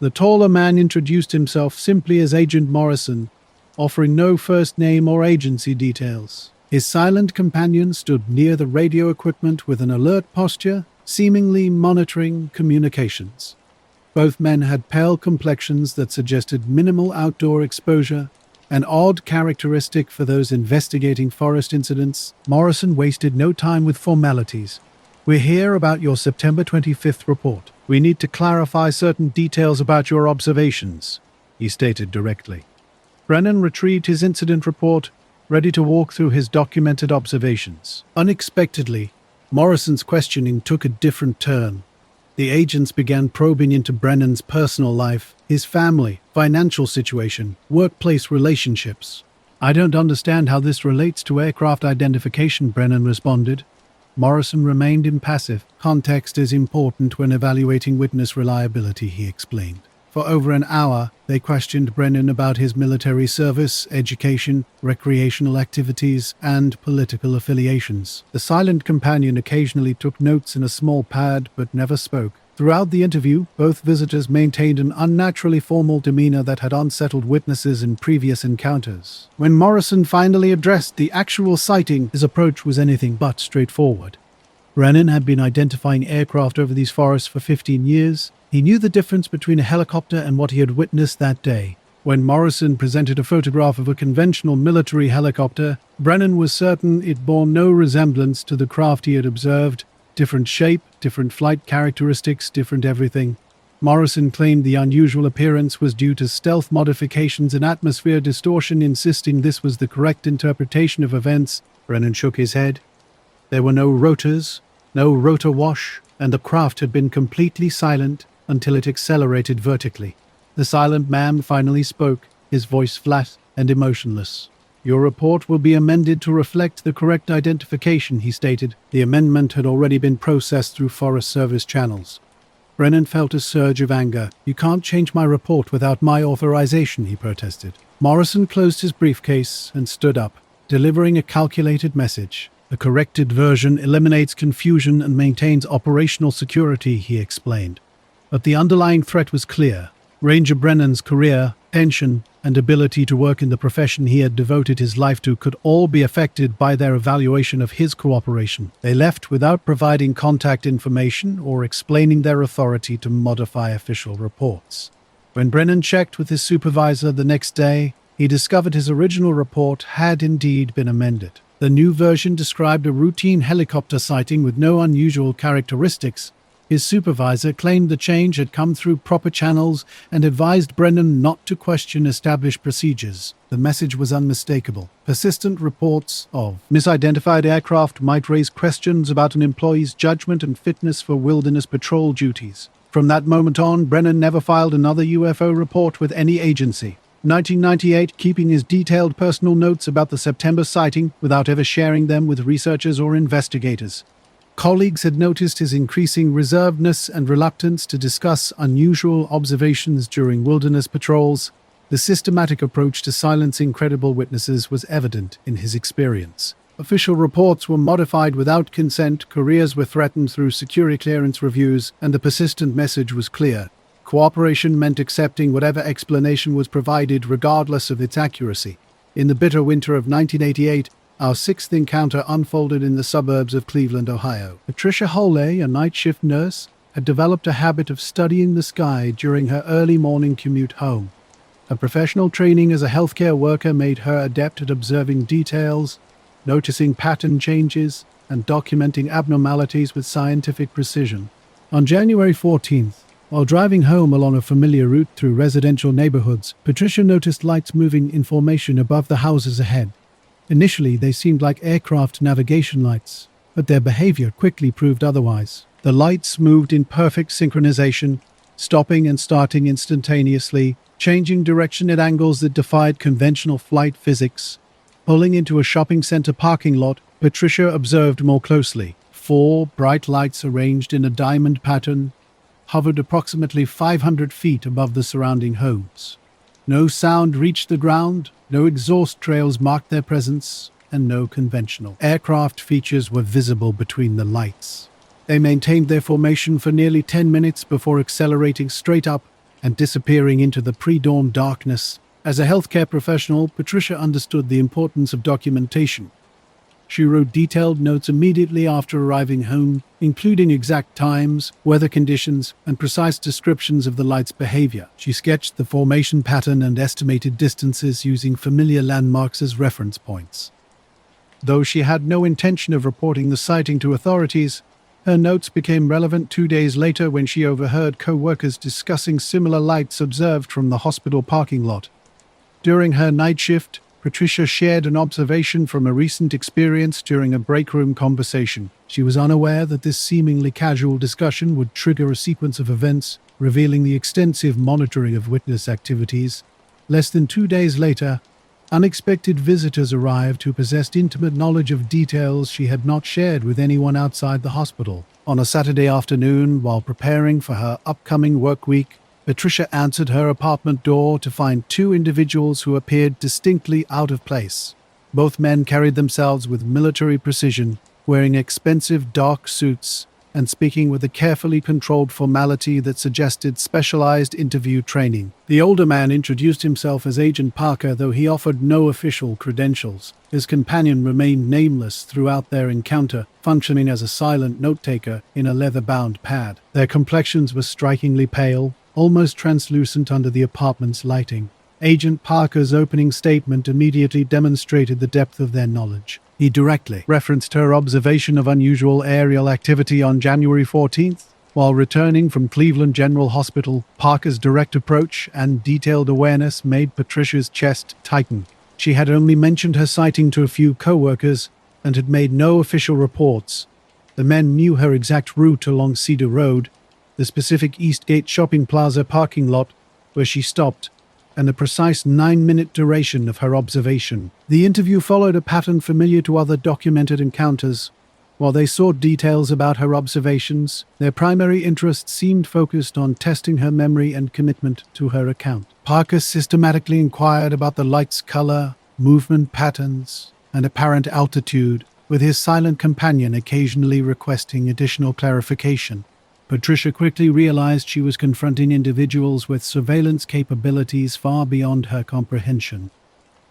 The taller man introduced himself simply as Agent Morrison, offering no first name or agency details. His silent companion stood near the radio equipment with an alert posture, seemingly monitoring communications. Both men had pale complexions that suggested minimal outdoor exposure, an odd characteristic for those investigating forest incidents. Morrison wasted no time with formalities. "We're here about your September 25th report. We need to clarify certain details about your observations," he stated directly. Brennan retrieved his incident report, ready to walk through his documented observations. Unexpectedly, Morrison's questioning took a different turn. The agents began probing into Brennan's personal life, his family, financial situation, workplace relationships. "I don't understand how this relates to aircraft identification," Brennan responded. Morrison remained impassive. "Context is important when evaluating witness reliability," he explained. For over an hour, they questioned Brennan about his military service, education, recreational activities, and political affiliations. The silent companion occasionally took notes in a small pad, but never spoke. Throughout the interview, both visitors maintained an unnaturally formal demeanor that had unsettled witnesses in previous encounters. When Morrison finally addressed the actual sighting, his approach was anything but straightforward. Brennan had been identifying aircraft over these forests for 15 years. He knew the difference between a helicopter and what he had witnessed that day. When Morrison presented a photograph of a conventional military helicopter, Brennan was certain it bore no resemblance to the craft he had observed. Different shape, different flight characteristics, different everything. Morrison claimed the unusual appearance was due to stealth modifications and atmosphere distortion, insisting this was the correct interpretation of events. Brennan shook his head. There were no rotors, no rotor wash, and the craft had been completely silent until it accelerated vertically. The silent man finally spoke, his voice flat and emotionless. "Your report will be amended to reflect the correct identification," he stated. The amendment had already been processed through Forest Service channels. Brennan felt a surge of anger. "You can't change my report without my authorization," he protested. Morrison closed his briefcase and stood up, delivering a calculated message. "A corrected version eliminates confusion and maintains operational security," he explained. But the underlying threat was clear. Ranger Brennan's career pension, and ability to work in the profession he had devoted his life to could all be affected by their evaluation of his cooperation. They left without providing contact information or explaining their authority to modify official reports. When Brennan checked with his supervisor the next day, he discovered his original report had indeed been amended. The new version described a routine helicopter sighting with no unusual characteristics. His supervisor claimed the change had come through proper channels and advised Brennan not to question established procedures. The message was unmistakable. Persistent reports of misidentified aircraft might raise questions about an employee's judgment and fitness for wilderness patrol duties. From that moment on, Brennan never filed another UFO report with any agency. 1998, keeping his detailed personal notes about the September sighting without ever sharing them with researchers or investigators. Colleagues had noticed his increasing reservedness and reluctance to discuss unusual observations during wilderness patrols. The systematic approach to silencing credible witnesses was evident in his experience. Official reports were modified without consent, careers were threatened through security clearance reviews, and the persistent message was clear. Cooperation meant accepting whatever explanation was provided regardless of its accuracy. In the bitter winter of 1988, our sixth encounter unfolded in the suburbs of Cleveland, Ohio. Patricia Holey, a night shift nurse, had developed a habit of studying the sky during her early morning commute home. Her professional training as a healthcare worker made her adept at observing details, noticing pattern changes, and documenting abnormalities with scientific precision. On January 14th, while driving home along a familiar route through residential neighborhoods, Patricia noticed lights moving in formation above the houses ahead. Initially, they seemed like aircraft navigation lights, but their behavior quickly proved otherwise. The lights moved in perfect synchronization, stopping and starting instantaneously, changing direction at angles that defied conventional flight physics. Pulling into a shopping center parking lot, Patricia observed more closely. 4 bright lights arranged in a diamond pattern hovered approximately 500 feet above the surrounding homes. No sound reached the ground, no exhaust trails marked their presence, and no conventional aircraft features were visible between the lights. They maintained their formation for nearly 10 minutes before accelerating straight up and disappearing into the pre-dawn darkness. As a healthcare professional, Patricia understood the importance of documentation. She wrote detailed notes immediately after arriving home, including exact times, weather conditions, and precise descriptions of the light's behavior. She sketched the formation pattern and estimated distances using familiar landmarks as reference points. Though she had no intention of reporting the sighting to authorities, her notes became relevant 2 days later when she overheard co-workers discussing similar lights observed from the hospital parking lot. During her night shift, Patricia shared an observation from a recent experience during a break room conversation. She was unaware that this seemingly casual discussion would trigger a sequence of events, revealing the extensive monitoring of witness activities. Less than 2 days later, unexpected visitors arrived who possessed intimate knowledge of details she had not shared with anyone outside the hospital. On a Saturday afternoon, while preparing for her upcoming work week, Patricia answered her apartment door to find 2 individuals who appeared distinctly out of place. Both men carried themselves with military precision, wearing expensive dark suits and speaking with a carefully controlled formality that suggested specialized interview training. The older man introduced himself as Agent Parker, though he offered no official credentials. His companion remained nameless throughout their encounter, functioning as a silent note-taker in a leather-bound pad. Their complexions were strikingly pale, almost translucent under the apartment's lighting. Agent Parker's opening statement immediately demonstrated the depth of their knowledge. He directly referenced her observation of unusual aerial activity on January 14th. While returning from Cleveland General Hospital, Parker's direct approach and detailed awareness made Patricia's chest tighten. She had only mentioned her sighting to a few co-workers and had made no official reports. The men knew her exact route along Cedar Road, the specific Eastgate Shopping Plaza parking lot where she stopped, and the precise 9-minute duration of her observation. The interview followed a pattern familiar to other documented encounters. While they sought details about her observations, their primary interest seemed focused on testing her memory and commitment to her account. Parker systematically inquired about the light's color, movement patterns, and apparent altitude, with his silent companion occasionally requesting additional clarification. Patricia quickly realized she was confronting individuals with surveillance capabilities far beyond her comprehension.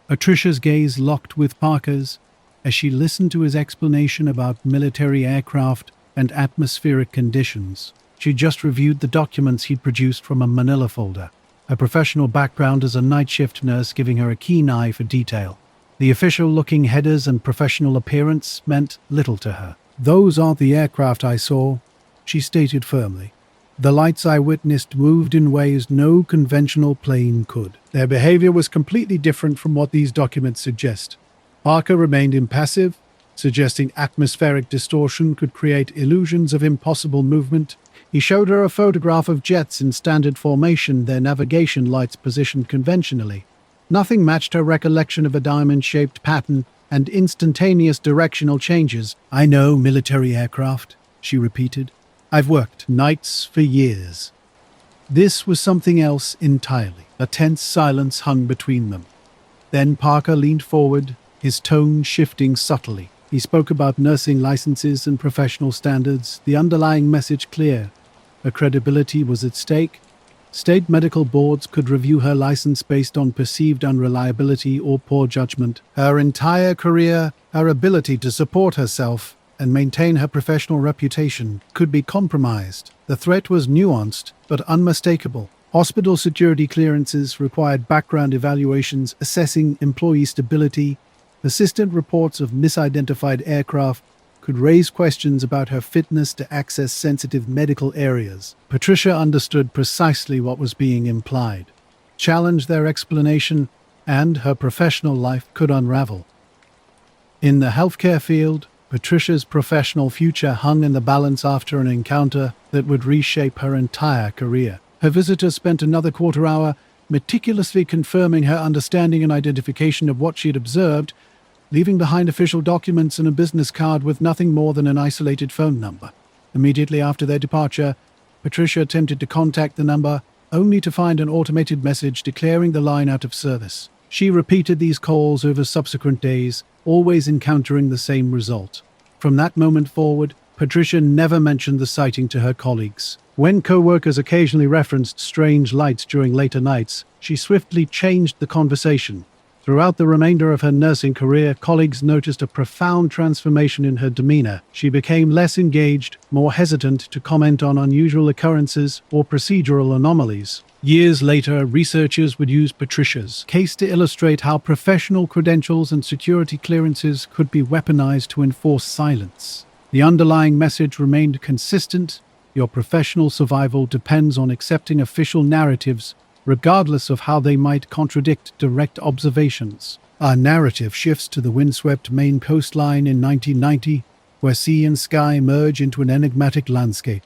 Patricia's gaze locked with Parker's as she listened to his explanation about military aircraft and atmospheric conditions. She just reviewed the documents he'd produced from a manila folder, her professional background as a night shift nurse giving her a keen eye for detail. The official-looking headers and professional appearance meant little to her. "Those aren't the aircraft I saw," she stated firmly. "The lights I witnessed moved in ways no conventional plane could. Their behavior was completely different from what these documents suggest." Parker remained impassive, suggesting atmospheric distortion could create illusions of impossible movement. He showed her a photograph of jets in standard formation, their navigation lights positioned conventionally. Nothing matched her recollection of a diamond-shaped pattern and instantaneous directional changes. "I know military aircraft," she repeated. "I've worked nights for years." This was something else entirely. A tense silence hung between them. Then Parker leaned forward, his tone shifting subtly. He spoke about nursing licenses and professional standards, the underlying message clear. Her credibility was at stake. State medical boards could review her license based on perceived unreliability or poor judgment. Her entire career, her ability to support herself and maintain her professional reputation could be compromised. The threat was nuanced but unmistakable. Hospital security clearances required background evaluations assessing employee stability. Persistent reports of misidentified aircraft could raise questions about her fitness to access sensitive medical areas. Patricia understood precisely what was being implied. Challenge their explanation, and her professional life could unravel. In the healthcare field, Patricia's professional future hung in the balance after an encounter that would reshape her entire career. Her visitor spent another quarter hour meticulously confirming her understanding and identification of what she had observed, leaving behind official documents and a business card with nothing more than an isolated phone number. Immediately after their departure, Patricia attempted to contact the number, only to find an automated message declaring the line out of service. She repeated these calls over subsequent days, always encountering the same result. From that moment forward, Patricia never mentioned the sighting to her colleagues. When co-workers occasionally referenced strange lights during later nights, she swiftly changed the conversation. Throughout the remainder of her nursing career, colleagues noticed a profound transformation in her demeanor. She became less engaged, more hesitant to comment on unusual occurrences or procedural anomalies. Years later, researchers would use Patricia's case to illustrate how professional credentials and security clearances could be weaponized to enforce silence. The underlying message remained consistent: your professional survival depends on accepting official narratives, regardless of how they might contradict direct observations. Our narrative shifts to the windswept Maine coastline in 1990, where sea and sky merge into an enigmatic landscape.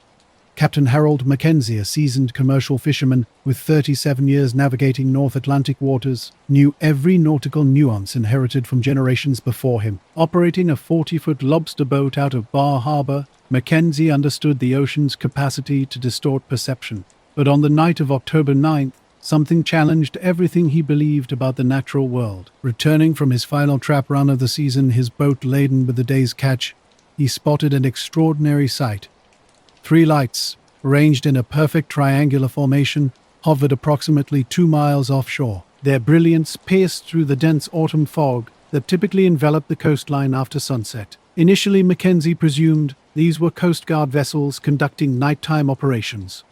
Captain Harold Mackenzie, a seasoned commercial fisherman with 37 years navigating North Atlantic waters, knew every nautical nuance inherited from generations before him. Operating a 40-foot lobster boat out of Bar Harbor, Mackenzie understood the ocean's capacity to distort perception. But on the night of October 9th, something challenged everything he believed about the natural world. Returning from his final trap run of the season, his boat laden with the day's catch, he spotted an extraordinary sight. 3 lights, arranged in a perfect triangular formation, hovered approximately 2 miles offshore. Their brilliance pierced through the dense autumn fog that typically enveloped the coastline after sunset. Initially, Mackenzie presumed these were Coast Guard vessels conducting nighttime operations.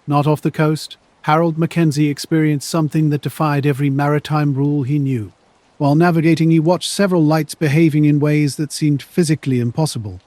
Not off the coast, Harold Mackenzie experienced something that defied every maritime rule he knew. While navigating, he watched several lights behaving in ways that seemed physically impossible.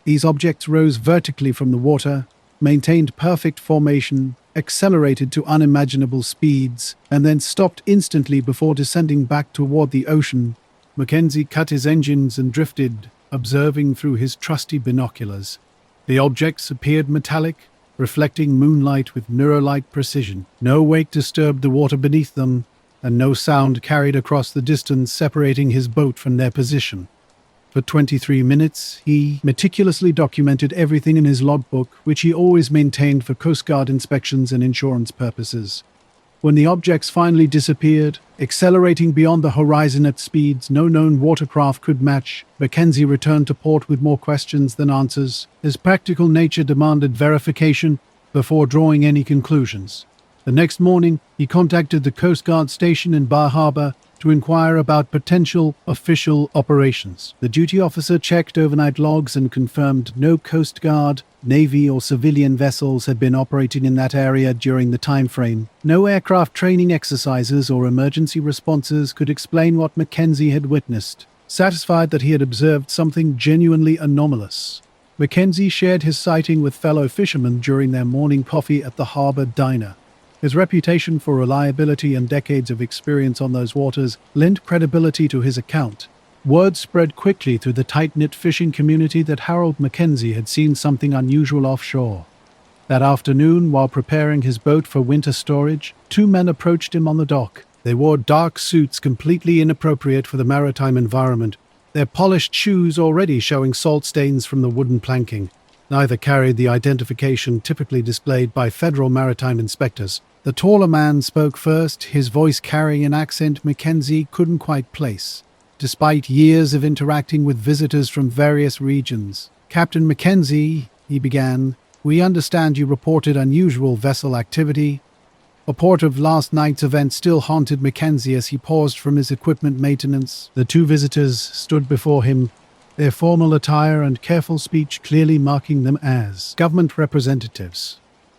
These objects rose vertically from the water, maintained perfect formation, accelerated to unimaginable speeds, and then stopped instantly before descending back toward the ocean. Mackenzie cut his engines and drifted, observing through his trusty binoculars. The objects appeared metallic, reflecting moonlight with mirror-like precision. No wake disturbed the water beneath them, and no sound carried across the distance separating his boat from their position. For 23 minutes, he meticulously documented everything in his logbook, which he always maintained for Coast Guard inspections and insurance purposes. When the objects finally disappeared, accelerating beyond the horizon at speeds no known watercraft could match, Mackenzie returned to port with more questions than answers. His practical nature demanded verification before drawing any conclusions. The next morning, he contacted the Coast Guard station in Bar Harbor to inquire about potential official operations. The duty officer checked overnight logs and confirmed no Coast Guard, Navy or civilian vessels had been operating in that area during the time frame. No aircraft training exercises or emergency responses could explain what Mackenzie had witnessed. Satisfied that he had observed something genuinely anomalous, Mackenzie shared his sighting with fellow fishermen during their morning coffee at the harbor diner. His reputation for reliability and decades of experience on those waters lent credibility to his account. Word spread quickly through the tight-knit fishing community that Harold Mackenzie had seen something unusual offshore. That afternoon, while preparing his boat for winter storage, two men approached him on the dock. They wore dark suits completely inappropriate for the maritime environment, their polished shoes already showing salt stains from the wooden planking. Neither carried the identification typically displayed by federal maritime inspectors. The taller man spoke first, his voice carrying an accent Mackenzie couldn't quite place. Despite years of interacting with visitors from various regions. "Captain Mackenzie," he began, "we understand you reported unusual vessel activity." A report of last night's event still haunted Mackenzie as he paused from his equipment maintenance. The two visitors stood before him, their formal attire and careful speech clearly marking them as government representatives.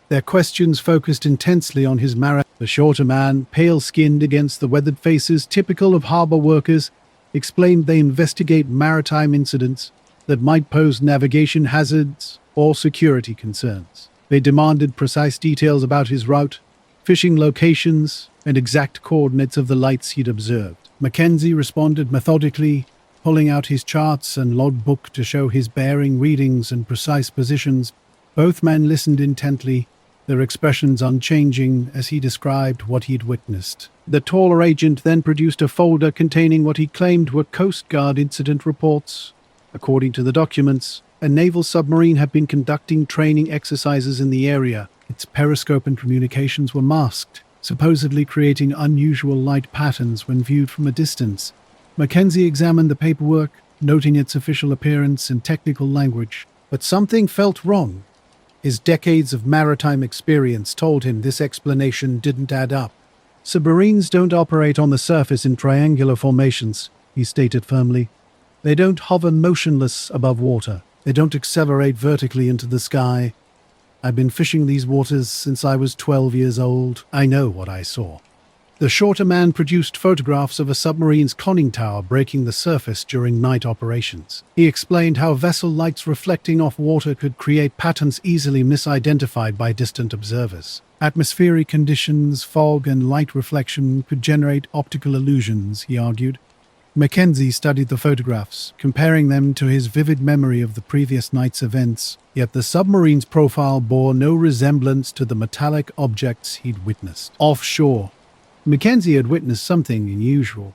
Their questions focused intensely on his marriage. The shorter man, pale-skinned against the weathered faces typical of harbor workers, explained they investigate maritime incidents that might pose navigation hazards or security concerns. They demanded precise details about his route, fishing locations, and exact coordinates of the lights he'd observed. Mackenzie responded methodically, pulling out his charts and logbook to show his bearing readings and precise positions. Both men listened intently, their expressions unchanging as he described what he'd witnessed. The taller agent then produced a folder containing what he claimed were Coast Guard incident reports. According to the documents, a naval submarine had been conducting training exercises in the area. Its periscope and communications were masked, supposedly creating unusual light patterns when viewed from a distance. Mackenzie examined the paperwork, noting its official appearance in technical language. But something felt wrong. His decades of maritime experience told him this explanation didn't add up. "Submarines don't operate on the surface in triangular formations," he stated firmly. "They don't hover motionless above water. They don't accelerate vertically into the sky. I've been fishing these waters since I was 12 years old. I know what I saw." The shorter man produced photographs of a submarine's conning tower breaking the surface during night operations. He explained how vessel lights reflecting off water could create patterns easily misidentified by distant observers. Atmospheric conditions, fog, and light reflection could generate optical illusions, he argued. Mackenzie studied the photographs, comparing them to his vivid memory of the previous night's events, yet the submarine's profile bore no resemblance to the metallic objects he'd witnessed. Offshore, Mackenzie had witnessed something unusual.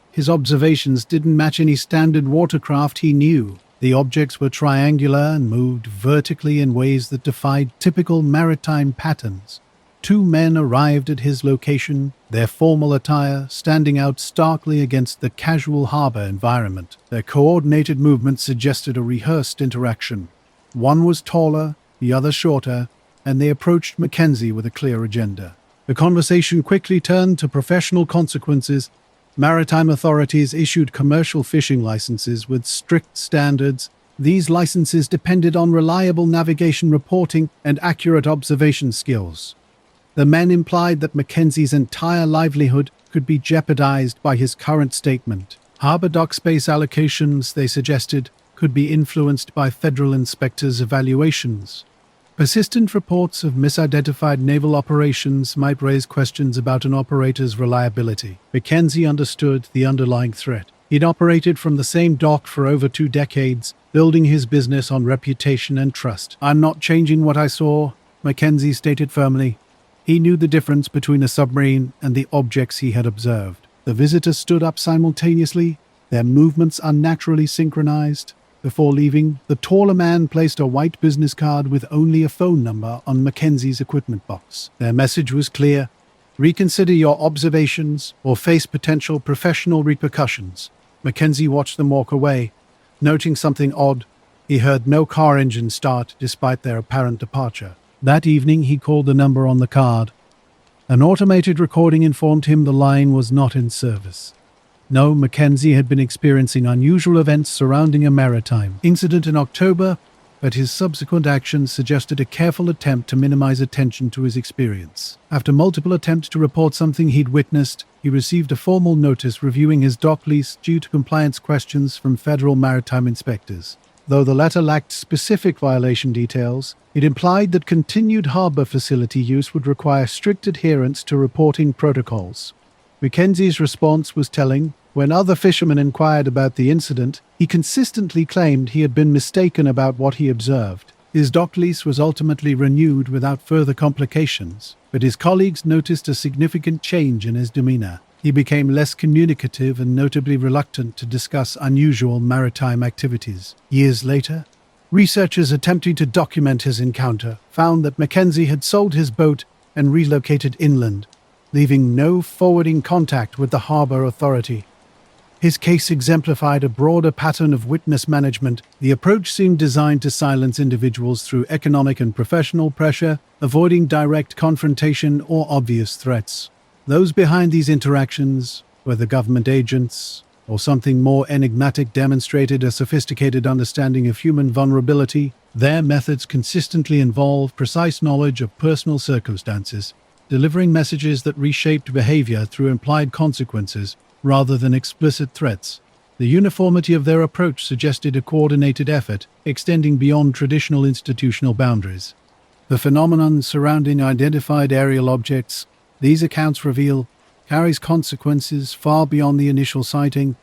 His observations didn't match any standard watercraft he knew. The objects were triangular and moved vertically in ways that defied typical maritime patterns. Two men arrived at his location, their formal attire standing out starkly against the casual harbor environment. Their coordinated movements suggested a rehearsed interaction. One was taller, the other shorter, and they approached Mackenzie with a clear agenda. The conversation quickly turned to professional consequences. Maritime authorities issued commercial fishing licenses with strict standards. These licenses depended on reliable navigation reporting and accurate observation skills. The men implied that Mackenzie's entire livelihood could be jeopardized by his current statement. Harbor dock space allocations, they suggested, could be influenced by federal inspectors' evaluations. Persistent reports of misidentified naval operations might raise questions about an operator's reliability. Mackenzie understood the underlying threat. He'd operated from the same dock for over 2 decades, building his business on reputation and trust. "I'm not changing what I saw," Mackenzie stated firmly. He knew the difference between a submarine and the objects he had observed. The visitors stood up simultaneously, their movements unnaturally synchronized. Before leaving, the taller man placed a white business card with only a phone number on Mackenzie's equipment box. Their message was clear: Reconsider your observations or face potential professional repercussions. Mackenzie watched them walk away. Noting something odd, he heard no car engine start despite their apparent departure. That evening, he called the number on the card. An automated recording informed him the line was not in service. No, Mackenzie had been experiencing unusual events surrounding a maritime incident in October, but his subsequent actions suggested a careful attempt to minimize attention to his experience. After multiple attempts to report something he'd witnessed, he received a formal notice reviewing his dock lease due to compliance questions from federal maritime inspectors. Though the letter lacked specific violation details, it implied that continued harbor facility use would require strict adherence to reporting protocols. Mackenzie's response was telling. When other fishermen inquired about the incident, he consistently claimed he had been mistaken about what he observed. His dock lease was ultimately renewed without further complications, but his colleagues noticed a significant change in his demeanor. He became less communicative and notably reluctant to discuss unusual maritime activities. Years later, researchers attempting to document his encounter found that Mackenzie had sold his boat and relocated inland, leaving no forwarding contact with the harbor authority. His case exemplified a broader pattern of witness management. The approach seemed designed to silence individuals through economic and professional pressure, avoiding direct confrontation or obvious threats. Those behind these interactions, whether government agents or something more enigmatic, demonstrated a sophisticated understanding of human vulnerability. Their methods consistently involved precise knowledge of personal circumstances, delivering messages that reshaped behavior through implied consequences rather than explicit threats. The uniformity of their approach suggested a coordinated effort, extending beyond traditional institutional boundaries. The phenomenon surrounding identified aerial objects, these accounts reveal, carries consequences far beyond the initial sighting.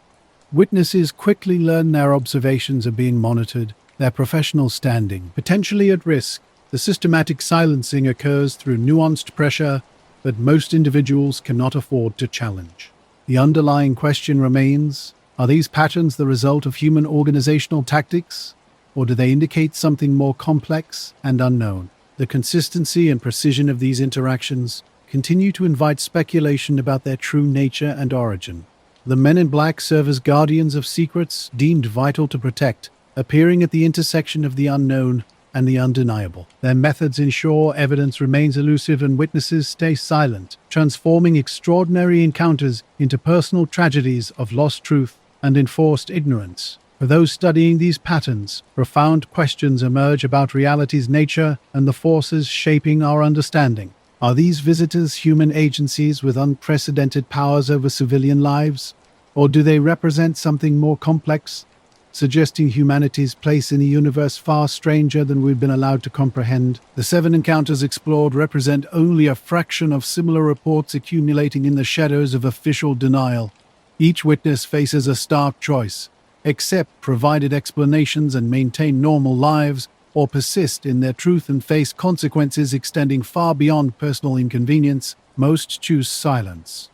Witnesses quickly learn their observations are being monitored, their professional standing potentially at risk. The systematic silencing occurs through nuanced pressure that most individuals cannot afford to challenge. The underlying question remains, are these patterns the result of human organizational tactics, or do they indicate something more complex and unknown? The consistency and precision of these interactions continue to invite speculation about their true nature and origin. The Men in Black serve as guardians of secrets deemed vital to protect, appearing at the intersection of the unknown and the undeniable. Their methods ensure evidence remains elusive and witnesses stay silent, transforming extraordinary encounters into personal tragedies of lost truth and enforced ignorance. For those studying these patterns, profound questions emerge about reality's nature and the forces shaping our understanding. Are these visitors human agencies with unprecedented powers over civilian lives? Or do they represent something more complex, suggesting humanity's place in a universe far stranger than we've been allowed to comprehend? The 7 encounters explored represent only a fraction of similar reports accumulating in the shadows of official denial. Each witness faces a stark choice: accept provided explanations and maintain normal lives, or persist in their truth and face consequences extending far beyond personal inconvenience. Most choose silence.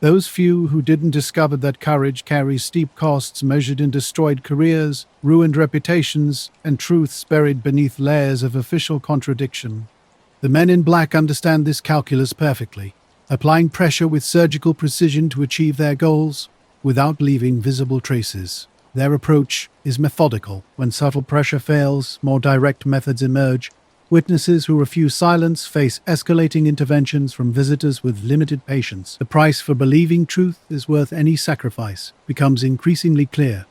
Those few who didn't discover that courage carries steep costs measured in destroyed careers, ruined reputations, and truths buried beneath layers of official contradiction. The Men in Black understand this calculus perfectly, applying pressure with surgical precision to achieve their goals without leaving visible traces. Their approach is methodical. When subtle pressure fails, more direct methods emerge. Witnesses who refuse silence face escalating interventions from visitors with limited patience. The price for believing truth is worth any sacrifice becomes increasingly clear.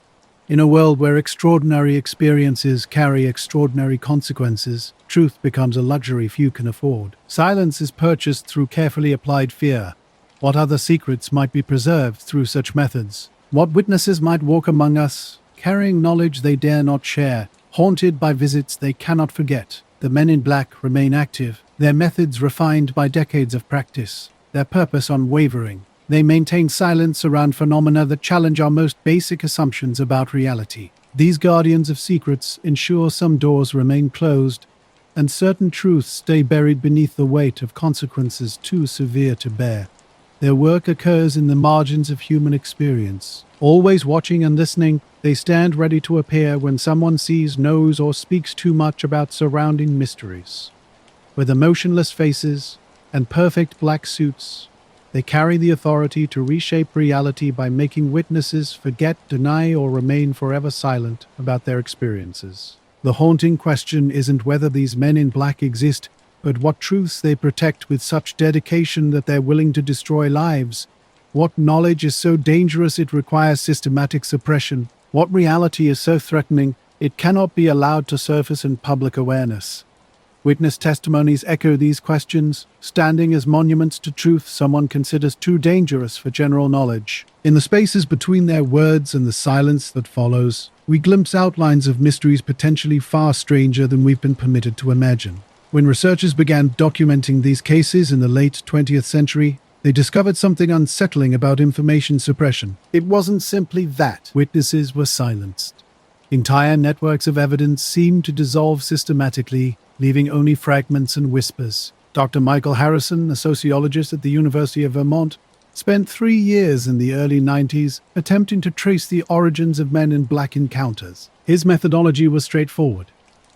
In a world where extraordinary experiences carry extraordinary consequences, truth becomes a luxury few can afford. Silence is purchased through carefully applied fear. What other secrets might be preserved through such methods? What witnesses might walk among us, carrying knowledge they dare not share, haunted by visits they cannot forget? The Men in Black remain active, their methods refined by decades of practice, their purpose unwavering. They maintain silence around phenomena that challenge our most basic assumptions about reality. These guardians of secrets ensure some doors remain closed, and certain truths stay buried beneath the weight of consequences too severe to bear. Their work occurs in the margins of human experience. Always watching and listening, they stand ready to appear when someone sees, knows, or speaks too much about surrounding mysteries. Whether motionless faces, and perfect black suits. They carry the authority to reshape reality by making witnesses forget, deny, or remain forever silent about their experiences. The haunting question isn't whether these men in black exist, but what truths they protect with such dedication that they're willing to destroy lives. What knowledge is so dangerous it requires systematic suppression? What reality is so threatening it cannot be allowed to surface in public awareness? Witness testimonies echo these questions, standing as monuments to truth someone considers too dangerous for general knowledge. In the spaces between their words and the silence that follows, we glimpse outlines of mysteries potentially far stranger than we've been permitted to imagine. When researchers began documenting these cases in the late 20th century, they discovered something unsettling about information suppression. It wasn't simply that witnesses were silenced. Entire networks of evidence seemed to dissolve systematically, leaving only fragments and whispers. Dr. Michael Harrison, a sociologist at the University of Vermont, spent 3 years in the early 90s attempting to trace the origins of men in black encounters. His methodology was straightforward: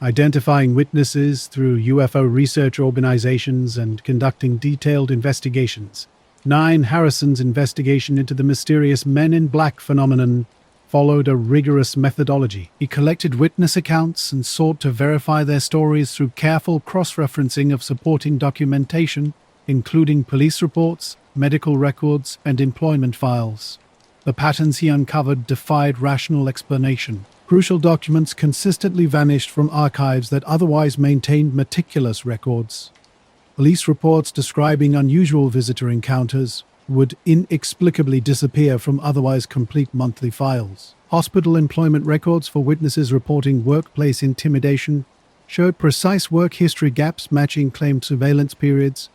identifying witnesses through UFO research organizations and conducting detailed investigations. Harrison's investigation into the mysterious men in black phenomenon followed a rigorous methodology. He collected witness accounts and sought to verify their stories through careful cross-referencing of supporting documentation, including police reports, medical records, and employment files. The patterns he uncovered defied rational explanation. Crucial documents consistently vanished from archives that otherwise maintained meticulous records. Police reports describing unusual visitor encounters would inexplicably disappear from otherwise complete monthly files. Hospital employment records for witnesses reporting workplace intimidation showed precise work history gaps matching claimed surveillance periods.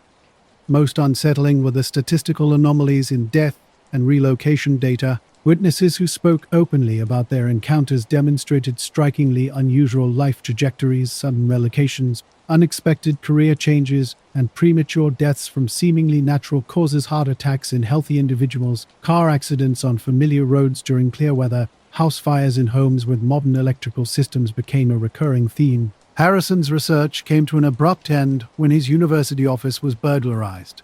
Most unsettling were the statistical anomalies in death and relocation data. Witnesses who spoke openly about their encounters demonstrated strikingly unusual life trajectories, sudden relocations, unexpected career changes, and premature deaths from seemingly natural causes. Heart attacks in healthy individuals, car accidents on familiar roads during clear weather, house fires in homes with modern electrical systems became a recurring theme. Harrison's research came to an abrupt end when his university office was burglarized.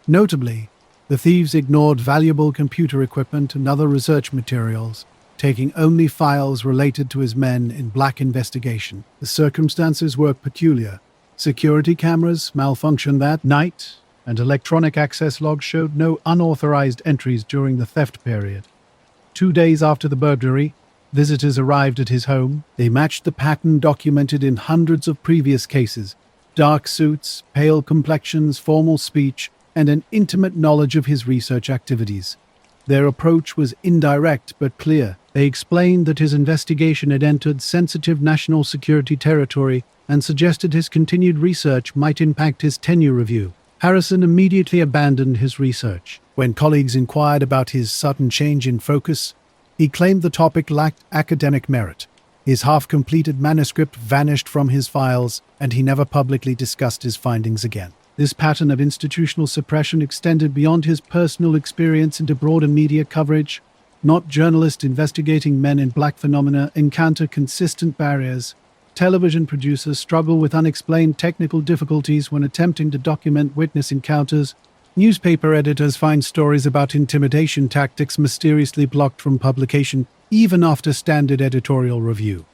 Notably, the thieves ignored valuable computer equipment and other research materials, taking only files related to his men in black investigation. The circumstances were peculiar. Security cameras malfunctioned that night, and electronic access logs showed no unauthorized entries during the theft period. 2 days after the burglary, visitors arrived at his home. They matched the pattern documented in hundreds of previous cases: dark suits, pale complexions, formal speech, and an intimate knowledge of his research activities. Their approach was indirect but clear. They explained that his investigation had entered sensitive national security territory and suggested his continued research might impact his tenure review. Harrison immediately abandoned his research. When colleagues inquired about his sudden change in focus, he claimed the topic lacked academic merit. His half-completed manuscript vanished from his files, and he never publicly discussed his findings again. This pattern of institutional suppression extended beyond his personal experience into broader media coverage. Not journalists investigating men in black phenomena encounter consistent barriers. Television producers struggle with unexplained technical difficulties when attempting to document witness encounters. Newspaper editors find stories about intimidation tactics mysteriously blocked from publication, even after standard editorial review.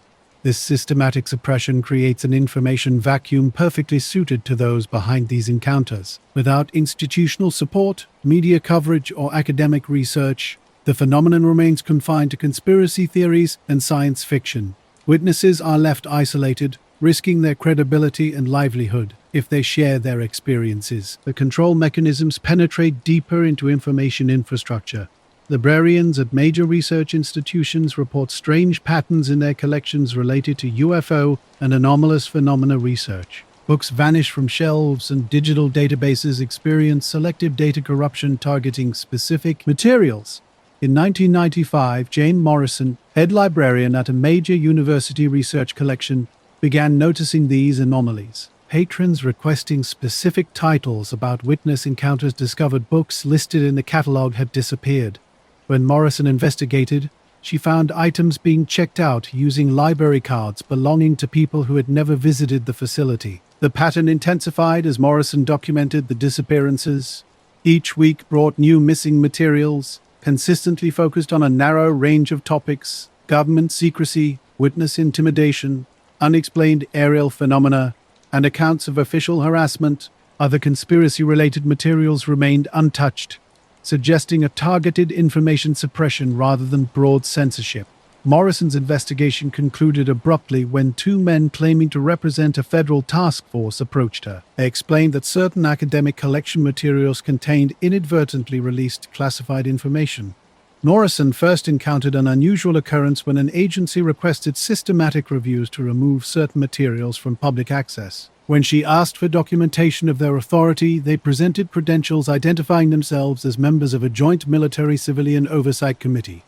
This systematic suppression creates an information vacuum perfectly suited to those behind these encounters. Without institutional support, media coverage, or academic research, the phenomenon remains confined to conspiracy theories and science fiction. Witnesses are left isolated, risking their credibility and livelihood if they share their experiences. The control mechanisms penetrate deeper into information infrastructure. Librarians at major research institutions report strange patterns in their collections related to UFO and anomalous phenomena research. Books vanish from shelves, and digital databases experience selective data corruption targeting specific materials. In 1995, Jane Morrison, head librarian at a major university research collection, began noticing these anomalies. Patrons requesting specific titles about witness encounters discovered books listed in the catalog had disappeared. When Morrison investigated, she found items being checked out using library cards belonging to people who had never visited the facility. The pattern intensified as Morrison documented the disappearances. Each week brought new missing materials, consistently focused on a narrow range of topics: government secrecy, witness intimidation, unexplained aerial phenomena, and accounts of official harassment. Other conspiracy-related materials remained untouched, suggesting a targeted information suppression rather than broad censorship. Morrison's investigation concluded abruptly when two men claiming to represent a federal task force approached her. They explained that certain academic collection materials contained inadvertently released classified information. Morrison first encountered an unusual occurrence when an agency requested systematic reviews to remove certain materials from public access. When she asked for documentation of their authority, they presented credentials identifying themselves as members of a joint military-civilian oversight committee.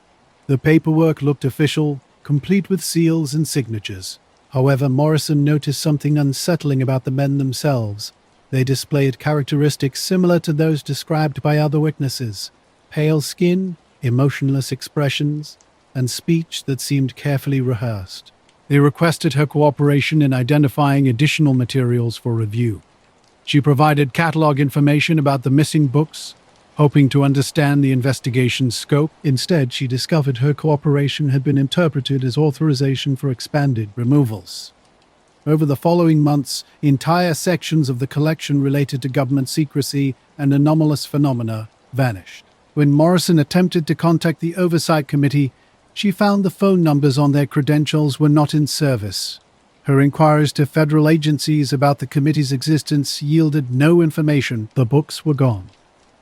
The paperwork looked official, complete with seals and signatures. However, Morrison noticed something unsettling about the men themselves. They displayed characteristics similar to those described by other witnesses: pale skin, emotionless expressions, and speech that seemed carefully rehearsed. They requested her cooperation in identifying additional materials for review. She provided catalog information about the missing books, hoping to understand the investigation's scope. Instead, she discovered her cooperation had been interpreted as authorization for expanded removals. Over the following months, entire sections of the collection related to government secrecy and anomalous phenomena vanished. When Morrison attempted to contact the Oversight Committee, she found the phone numbers on their credentials were not in service. Her inquiries to federal agencies about the committee's existence yielded no information. The books were gone.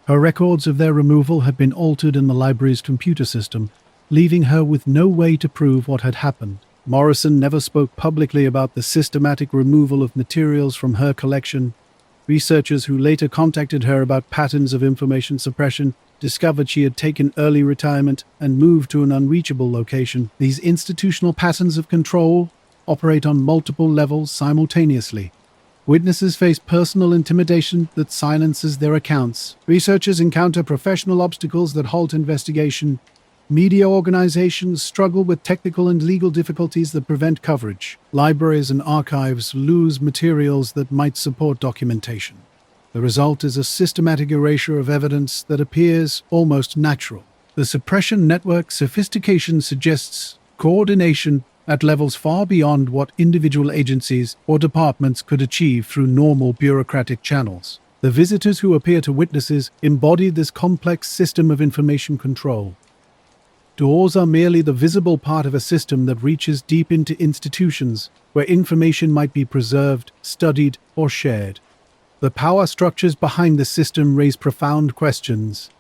Her records of their removal had been altered in the library's computer system, leaving her with no way to prove what had happened. Morrison never spoke publicly about the systematic removal of materials from her collection. Researchers who later contacted her about patterns of information suppression discovered she had taken early retirement and moved to an unreachable location. These institutional patterns of control operate on multiple levels simultaneously. Witnesses face personal intimidation that silences their accounts. Researchers encounter professional obstacles that halt investigation. Media organizations struggle with technical and legal difficulties that prevent coverage. Libraries and archives lose materials that might support documentation. The result is a systematic erasure of evidence that appears almost natural. The suppression network's sophistication suggests coordination at levels far beyond what individual agencies or departments could achieve through normal bureaucratic channels. The visitors who appear to witnesses embody this complex system of information control. Doors are merely the visible part of a system that reaches deep into institutions where information might be preserved, studied, or shared. The power structures behind the system raise profound questions.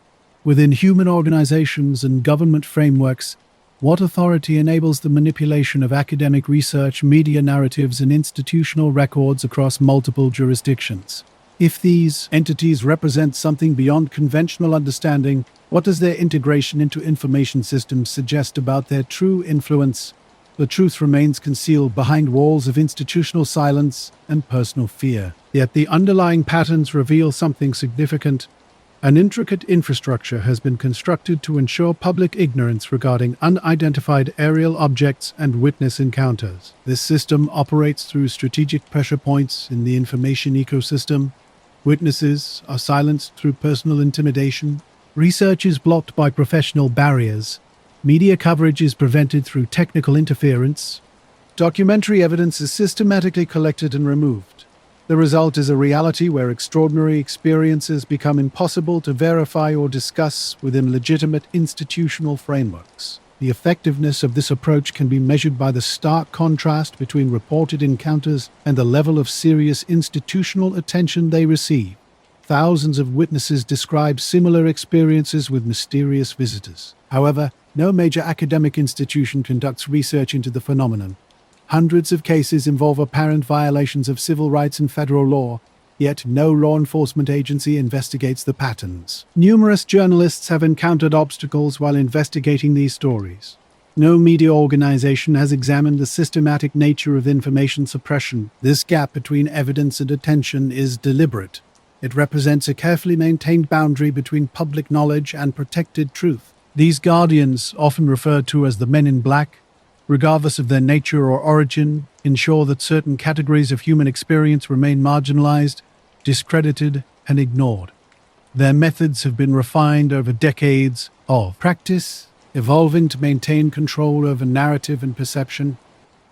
Within human organizations and government frameworks, what authority enables the manipulation of academic research, media narratives, and institutional records across multiple jurisdictions? If these entities represent something beyond conventional understanding, what does their integration into information systems suggest about their true influence? The truth remains concealed behind walls of institutional silence and personal fear. Yet the underlying patterns reveal something significant. An intricate infrastructure has been constructed to ensure public ignorance regarding unidentified aerial objects and witness encounters. This system operates through strategic pressure points in the information ecosystem. Witnesses are silenced through personal intimidation. Research is blocked by professional barriers. Media coverage is prevented through technical interference. Documentary evidence is systematically collected and removed. The result is a reality where extraordinary experiences become impossible to verify or discuss within legitimate institutional frameworks. The effectiveness of this approach can be measured by the stark contrast between reported encounters and the level of serious institutional attention they receive. Thousands of witnesses describe similar experiences with mysterious visitors. However, no major academic institution conducts research into the phenomenon. Hundreds of cases involve apparent violations of civil rights and federal law, yet no law enforcement agency investigates the patterns. Numerous journalists have encountered obstacles while investigating these stories. No media organization has examined the systematic nature of information suppression. This gap between evidence and attention is deliberate. It represents a carefully maintained boundary between public knowledge and protected truth. These guardians, often referred to as the Men in Black, regardless of their nature or origin, ensure that certain categories of human experience remain marginalized, discredited, and ignored. Their methods have been refined over decades of practice, evolving to maintain control over narrative and perception.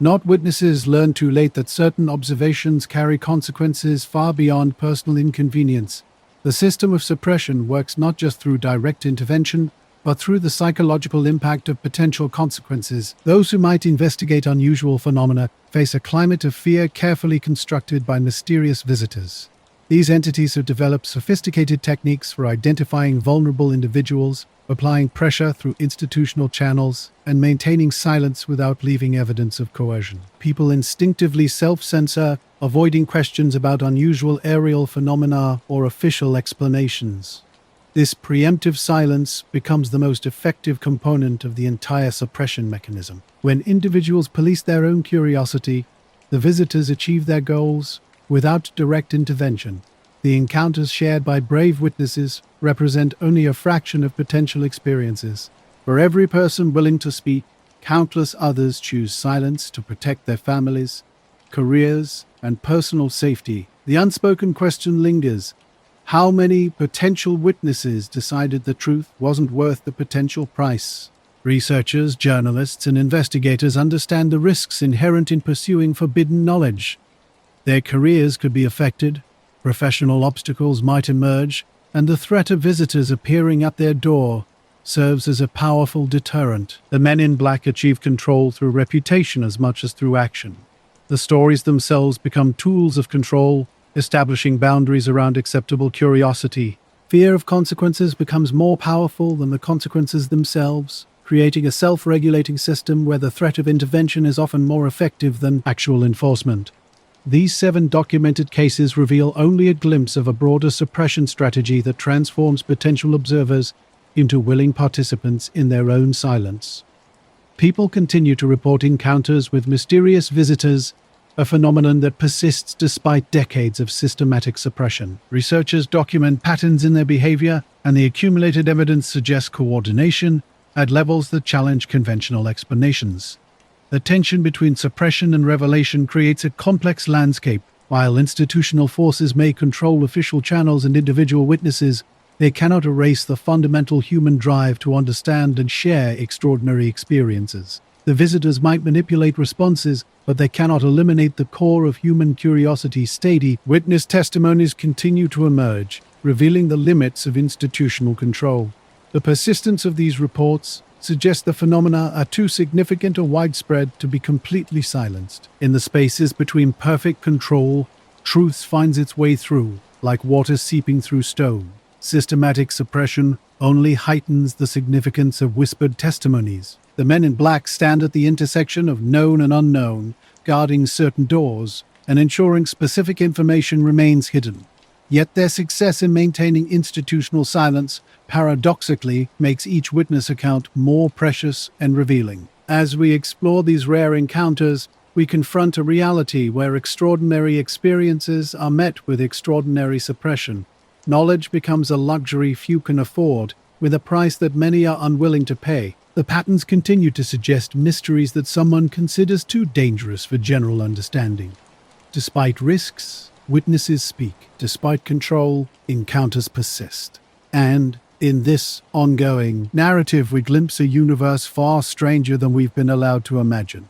Not witnesses learn too late that certain observations carry consequences far beyond personal inconvenience. The system of suppression works not just through direct intervention, but through the psychological impact of potential consequences. Those who might investigate unusual phenomena face a climate of fear carefully constructed by mysterious visitors. These entities have developed sophisticated techniques for identifying vulnerable individuals, applying pressure through institutional channels, and maintaining silence without leaving evidence of coercion. People instinctively self-censor, avoiding questions about unusual aerial phenomena or official explanations. This preemptive silence becomes the most effective component of the entire suppression mechanism. When individuals police their own curiosity, the visitors achieve their goals without direct intervention. The encounters shared by brave witnesses represent only a fraction of potential experiences. For every person willing to speak, countless others choose silence to protect their families, careers, and personal safety. The unspoken question lingers. How many potential witnesses decided the truth wasn't worth the potential price? Researchers, journalists, and investigators understand the risks inherent in pursuing forbidden knowledge. Their careers could be affected, professional obstacles might emerge, and the threat of visitors appearing at their door serves as a powerful deterrent. The Men in Black achieve control through reputation as much as through action. The stories themselves become tools of control, establishing boundaries around acceptable curiosity. Fear of consequences becomes more powerful than the consequences themselves, creating a self-regulating system where the threat of intervention is often more effective than actual enforcement. These 7 documented cases reveal only a glimpse of a broader suppression strategy that transforms potential observers into willing participants in their own silence. People continue to report encounters with mysterious visitors, a phenomenon that persists despite decades of systematic suppression. Researchers document patterns in their behavior, and the accumulated evidence suggests coordination at levels that challenge conventional explanations. The tension between suppression and revelation creates a complex landscape. While institutional forces may control official channels and individual witnesses, they cannot erase the fundamental human drive to understand and share extraordinary experiences. The visitors might manipulate responses, but they cannot eliminate the core of human curiosity. Steady witness testimonies continue to emerge, revealing the limits of institutional control. The persistence of these reports suggests the phenomena are too significant or widespread to be completely silenced. In the spaces between perfect control, truth finds its way through, like water seeping through stone. Systematic suppression only heightens the significance of whispered testimonies. The Men in Black stand at the intersection of known and unknown, guarding certain doors and ensuring specific information remains hidden. Yet their success in maintaining institutional silence paradoxically makes each witness account more precious and revealing. As we explore these rare encounters, we confront a reality where extraordinary experiences are met with extraordinary suppression. Knowledge becomes a luxury few can afford, with a price that many are unwilling to pay. The patterns continue to suggest mysteries that someone considers too dangerous for general understanding. Despite risks, witnesses speak. Despite control, encounters persist. And in this ongoing narrative, we glimpse a universe far stranger than we've been allowed to imagine.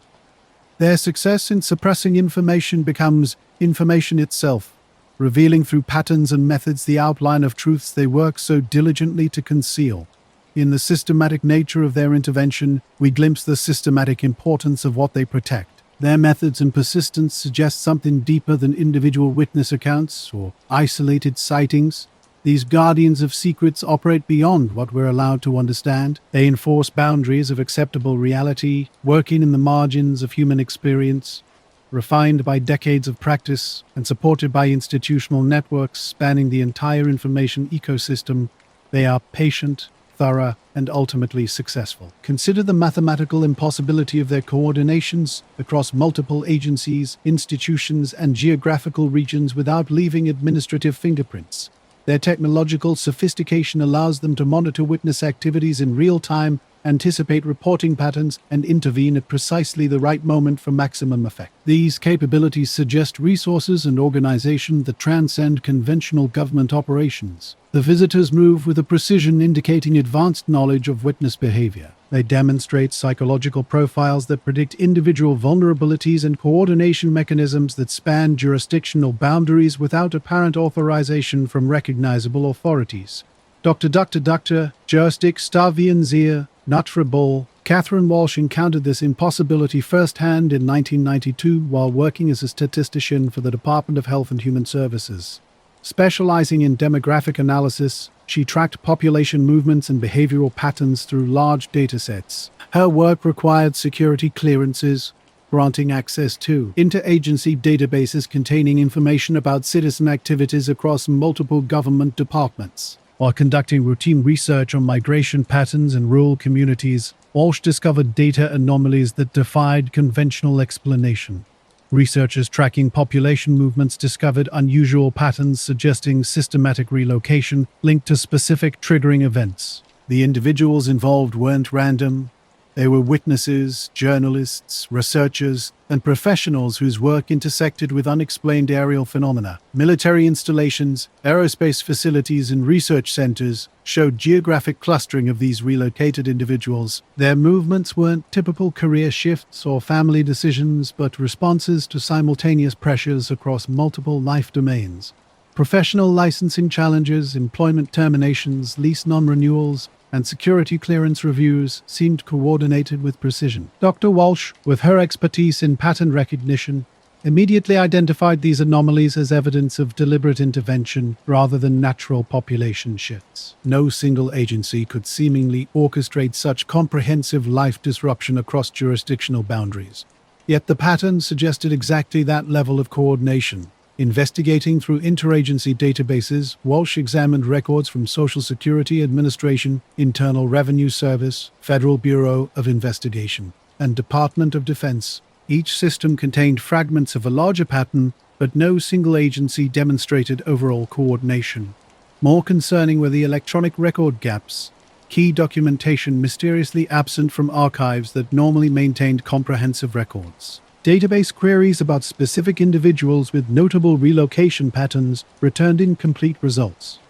Their success in suppressing information becomes information itself, revealing through patterns and methods the outline of truths they work so diligently to conceal. In the systematic nature of their intervention, we glimpse the systematic importance of what they protect. Their methods and persistence suggest something deeper than individual witness accounts or isolated sightings. These guardians of secrets operate beyond what we're allowed to understand. They enforce boundaries of acceptable reality, working in the margins of human experience. Refined by decades of practice and supported by institutional networks spanning the entire information ecosystem, they are patient, thorough, and ultimately successful. Consider the mathematical impossibility of their coordinations across multiple agencies, institutions, and geographical regions without leaving administrative fingerprints. Their technological sophistication allows them to monitor witness activities in real time, anticipate reporting patterns, and intervene at precisely the right moment for maximum effect. These capabilities suggest resources and organization that transcend conventional government operations. The visitors move with a precision indicating advanced knowledge of witness behavior. They demonstrate psychological profiles that predict individual vulnerabilities and coordination mechanisms that span jurisdictional boundaries without apparent authorization from recognizable authorities. Dr. Juristic Stavianzia Nutribol. Catherine Walsh encountered this impossibility firsthand in 1992 while working as a statistician for the Department of Health and Human Services. Specializing in demographic analysis, she tracked population movements and behavioral patterns through large datasets. Her work required security clearances, granting access to interagency databases containing information about citizen activities across multiple government departments. While conducting routine research on migration patterns in rural communities, Walsh discovered data anomalies that defied conventional explanation. Researchers tracking population movements discovered unusual patterns suggesting systematic relocation linked to specific triggering events. The individuals involved weren't random. They were witnesses, journalists, researchers, and professionals whose work intersected with unexplained aerial phenomena. Military installations, aerospace facilities, and research centers showed geographic clustering of these relocated individuals. Their movements weren't typical career shifts or family decisions, but responses to simultaneous pressures across multiple life domains. Professional licensing challenges, employment terminations, lease non-renewals, and security clearance reviews seemed coordinated with precision. Dr. Walsh, with her expertise in pattern recognition, immediately identified these anomalies as evidence of deliberate intervention rather than natural population shifts. No single agency could seemingly orchestrate such comprehensive life disruption across jurisdictional boundaries. Yet the pattern suggested exactly that level of coordination. Investigating through interagency databases, Walsh examined records from Social Security Administration, Internal Revenue Service, Federal Bureau of Investigation, and Department of Defense. Each system contained fragments of a larger pattern, but no single agency demonstrated overall coordination. More concerning were the electronic record gaps, key documentation mysteriously absent from archives that normally maintained comprehensive records. Database queries about specific individuals with notable relocation patterns returned incomplete results.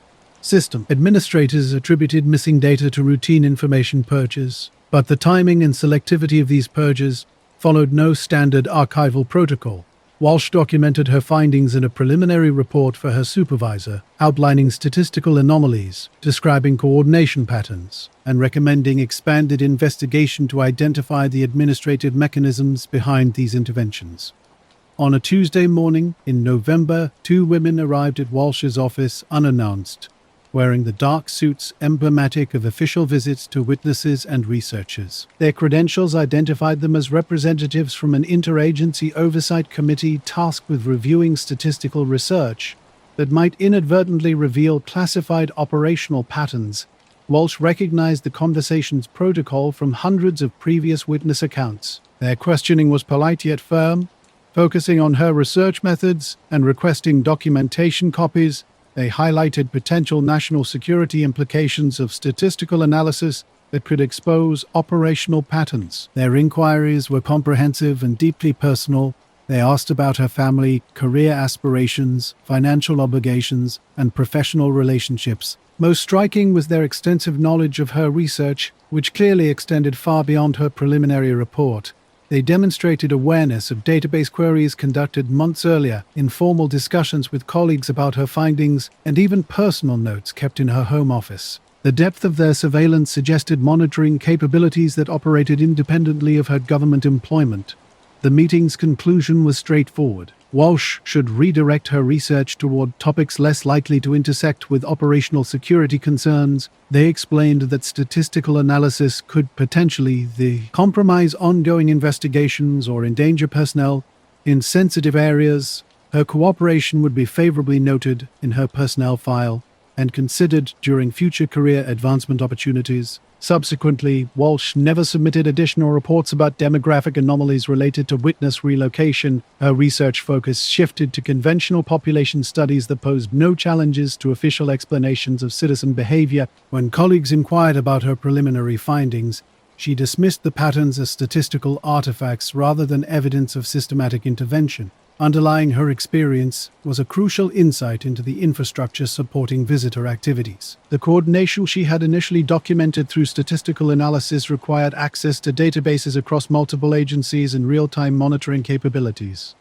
System administrators attributed missing data to routine information purges, but the timing and selectivity of these purges followed no standard archival protocol. Walsh documented her findings in a preliminary report for her supervisor, outlining statistical anomalies, describing coordination patterns, and recommending expanded investigation to identify the administrative mechanisms behind these interventions. On a Tuesday morning in November, 2 women arrived at Walsh's office unannounced, wearing the dark suits emblematic of official visits to witnesses and researchers. Their credentials identified them as representatives from an interagency oversight committee tasked with reviewing statistical research that might inadvertently reveal classified operational patterns. Walsh recognized the conversation's protocol from hundreds of previous witness accounts. Their questioning was polite yet firm, focusing on her research methods and requesting documentation copies. They highlighted potential national security implications of statistical analysis that could expose operational patterns. Their inquiries were comprehensive and deeply personal. They asked about her family, career aspirations, financial obligations, and professional relationships. Most striking was their extensive knowledge of her research, which clearly extended far beyond her preliminary report. They demonstrated awareness of database queries conducted months earlier, informal discussions with colleagues about her findings, and even personal notes kept in her home office. The depth of their surveillance suggested monitoring capabilities that operated independently of her government employment. The meeting's conclusion was straightforward. Walsh should redirect her research toward topics less likely to intersect with operational security concerns. They explained that statistical analysis could potentially compromise ongoing investigations or endanger personnel in sensitive areas. Her cooperation would be favorably noted in her personnel file and considered during future career advancement opportunities. Subsequently, Walsh never submitted additional reports about demographic anomalies related to witness relocation. Her research focus shifted to conventional population studies that posed no challenges to official explanations of citizen behavior. When colleagues inquired about her preliminary findings, she dismissed the patterns as statistical artifacts rather than evidence of systematic intervention. Underlying her experience was a crucial insight into the infrastructure supporting visitor activities. The coordination she had initially documented through statistical analysis required access to databases across multiple agencies and real-time monitoring capabilities.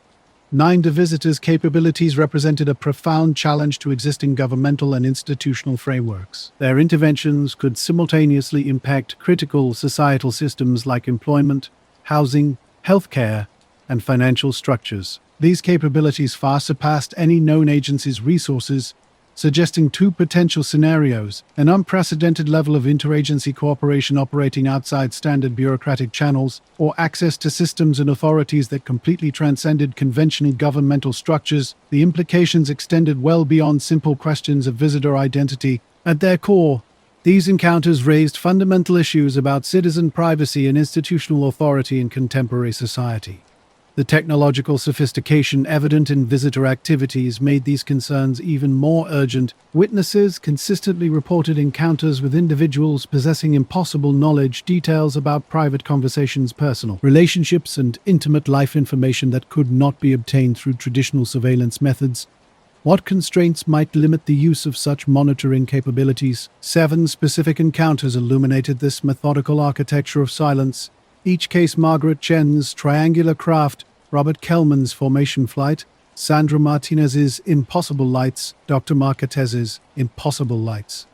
The visitors' capabilities represented a profound challenge to existing governmental and institutional frameworks. Their interventions could simultaneously impact critical societal systems like employment, housing, healthcare, and financial structures. These capabilities far surpassed any known agency's resources, suggesting two potential scenarios: an unprecedented level of interagency cooperation operating outside standard bureaucratic channels, or access to systems and authorities that completely transcended conventional governmental structures. The implications extended well beyond simple questions of visitor identity. At their core, these encounters raised fundamental issues about citizen privacy and institutional authority in contemporary society. The technological sophistication evident in visitor activities made these concerns even more urgent. Witnesses consistently reported encounters with individuals possessing impossible knowledge, details about private conversations, personal relationships, and intimate life information that could not be obtained through traditional surveillance methods. What constraints might limit the use of such monitoring capabilities? 7 specific encounters illuminated this methodical architecture of silence. Each case: Margaret Chen's triangular craft, Robert Kellman's formation flight, Sandra Martinez's impossible lights, Dr. Marquetez's impossible lights.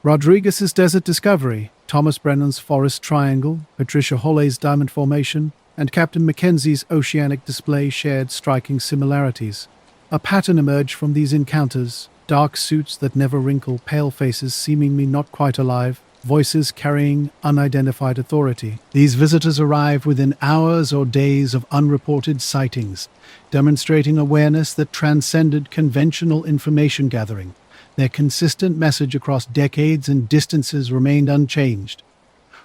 Rodriguez's desert discovery, Thomas Brennan's forest triangle, Patricia Hollay's diamond formation, and Captain Mackenzie's oceanic display shared striking similarities. A pattern emerged from these encounters: dark suits that never wrinkle, pale faces seemingly not quite alive, voices carrying unidentified authority. These visitors arrive within hours or days of unreported sightings, demonstrating awareness that transcended conventional information gathering. Their consistent message across decades and distances remained unchanged.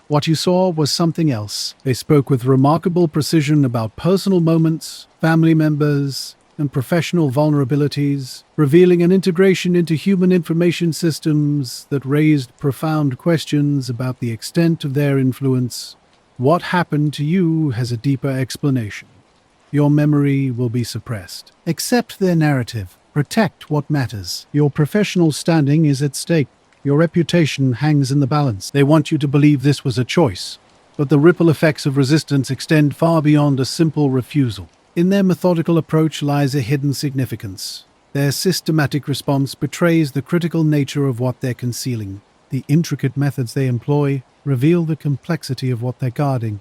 What you saw was something else. They spoke with remarkable precision about personal moments, family members, and professional vulnerabilities, revealing an integration into human information systems that raised profound questions about the extent of their influence. What happened to you has a deeper explanation. Your memory will be suppressed. Accept their narrative. Protect what matters. Your professional standing is at stake. Your reputation hangs in the balance. They want you to believe this was a choice, but the ripple effects of resistance extend far beyond a simple refusal. In their methodical approach lies a hidden significance. Their systematic response betrays the critical nature of what they're concealing. The intricate methods they employ reveal the complexity of what they're guarding.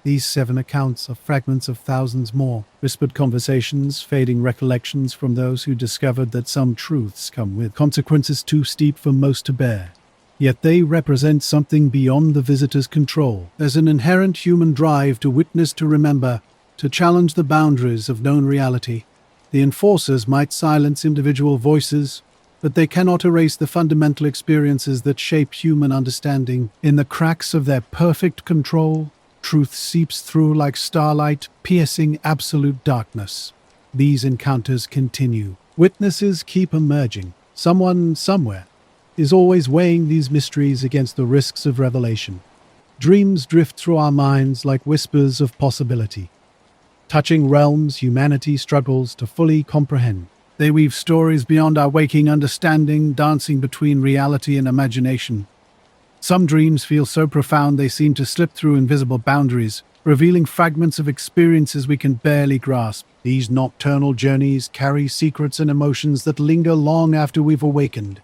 These 7 accounts are fragments of thousands more, whispered conversations, fading recollections from those who discovered that some truths come with consequences too steep for most to bear. Yet they represent something beyond the visitor's control. There's an inherent human drive to witness, to remember, to challenge the boundaries of known reality. The enforcers might silence individual voices, but they cannot erase the fundamental experiences that shape human understanding. In the cracks of their perfect control, truth seeps through like starlight, piercing absolute darkness. These encounters continue. Witnesses keep emerging. Someone, somewhere, is always weighing these mysteries against the risks of revelation. Dreams drift through our minds like whispers of possibility, touching realms humanity struggles to fully comprehend. They weave stories beyond our waking understanding, dancing between reality and imagination. Some dreams feel so profound they seem to slip through invisible boundaries, revealing fragments of experiences we can barely grasp. These nocturnal journeys carry secrets and emotions that linger long after we've awakened.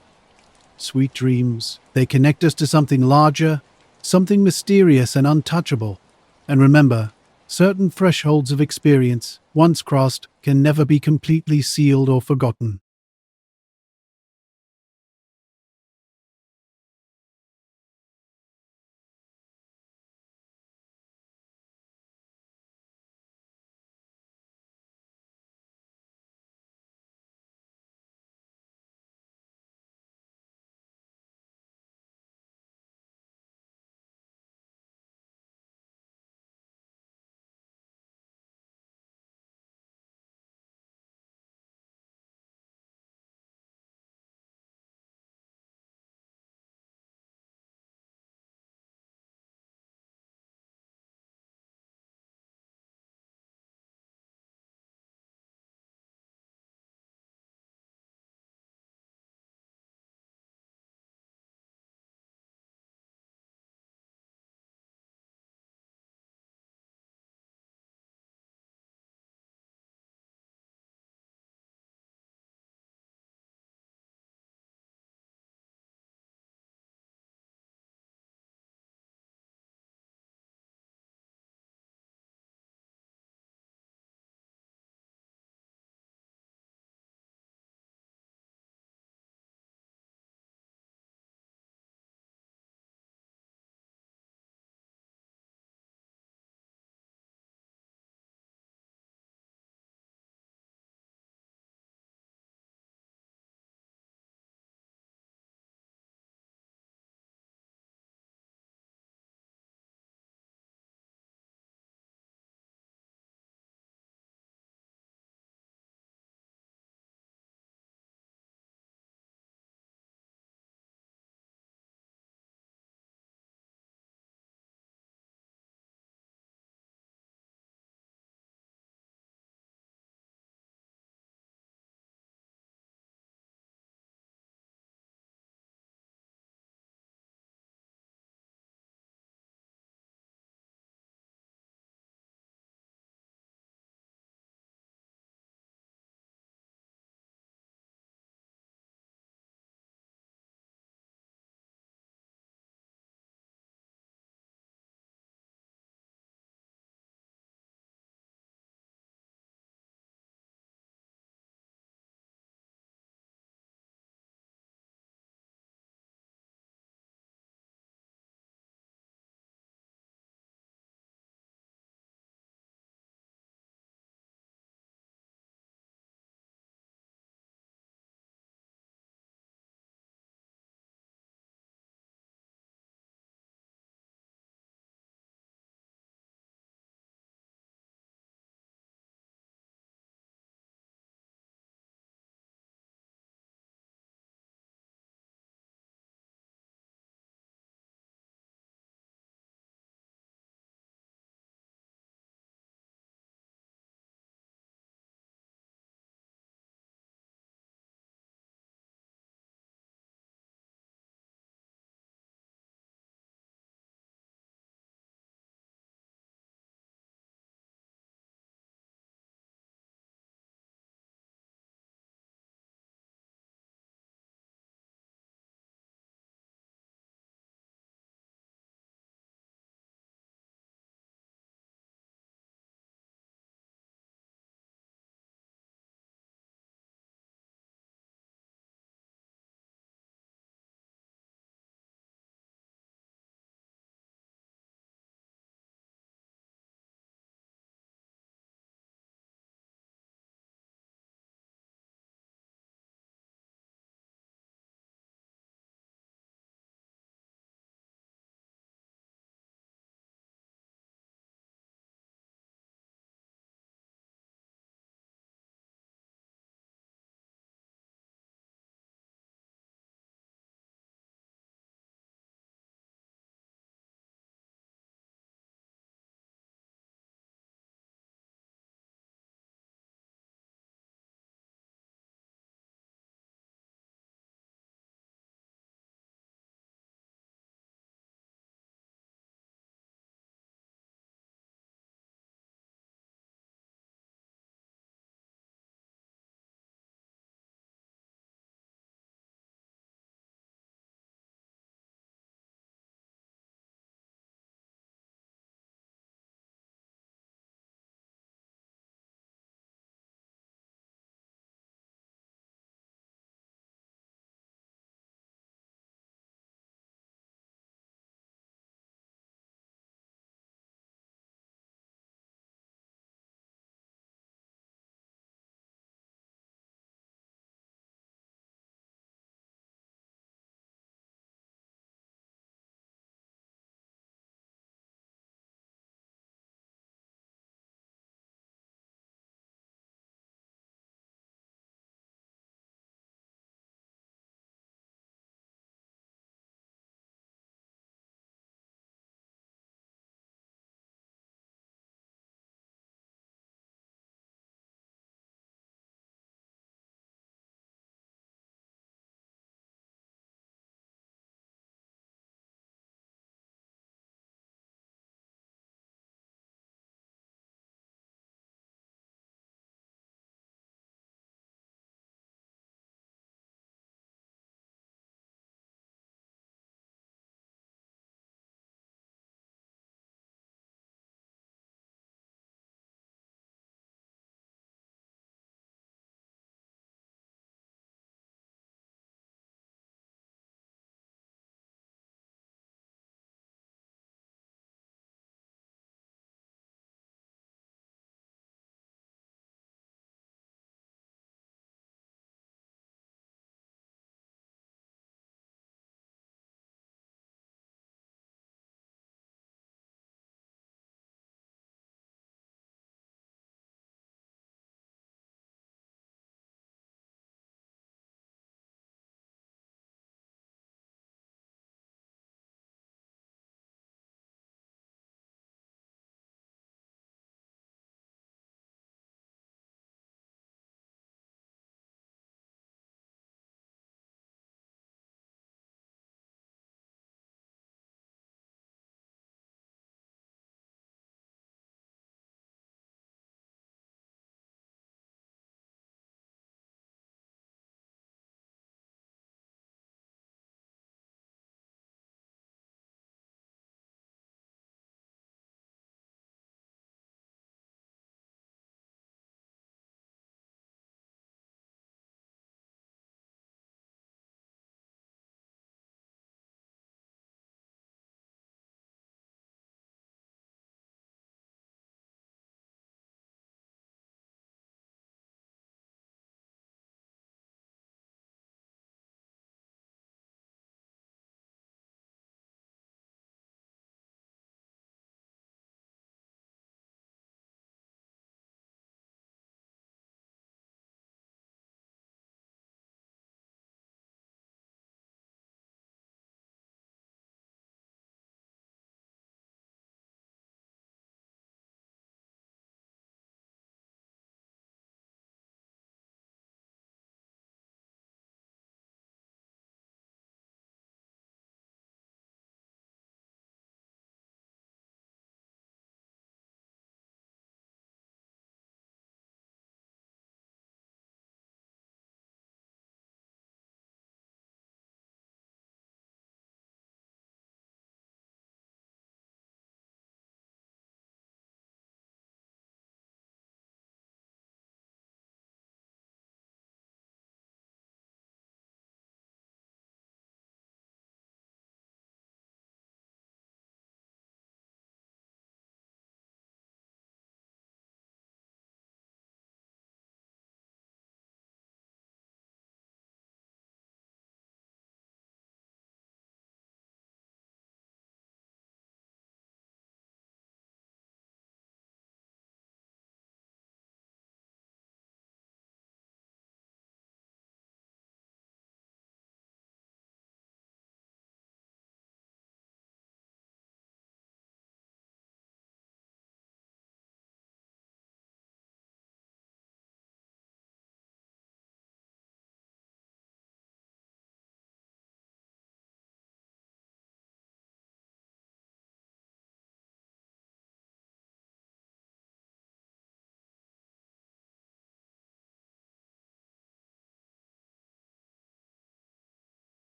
Sweet dreams, they connect us to something larger, something mysterious and untouchable. And remember, certain thresholds of experience, once crossed, can never be completely sealed or forgotten.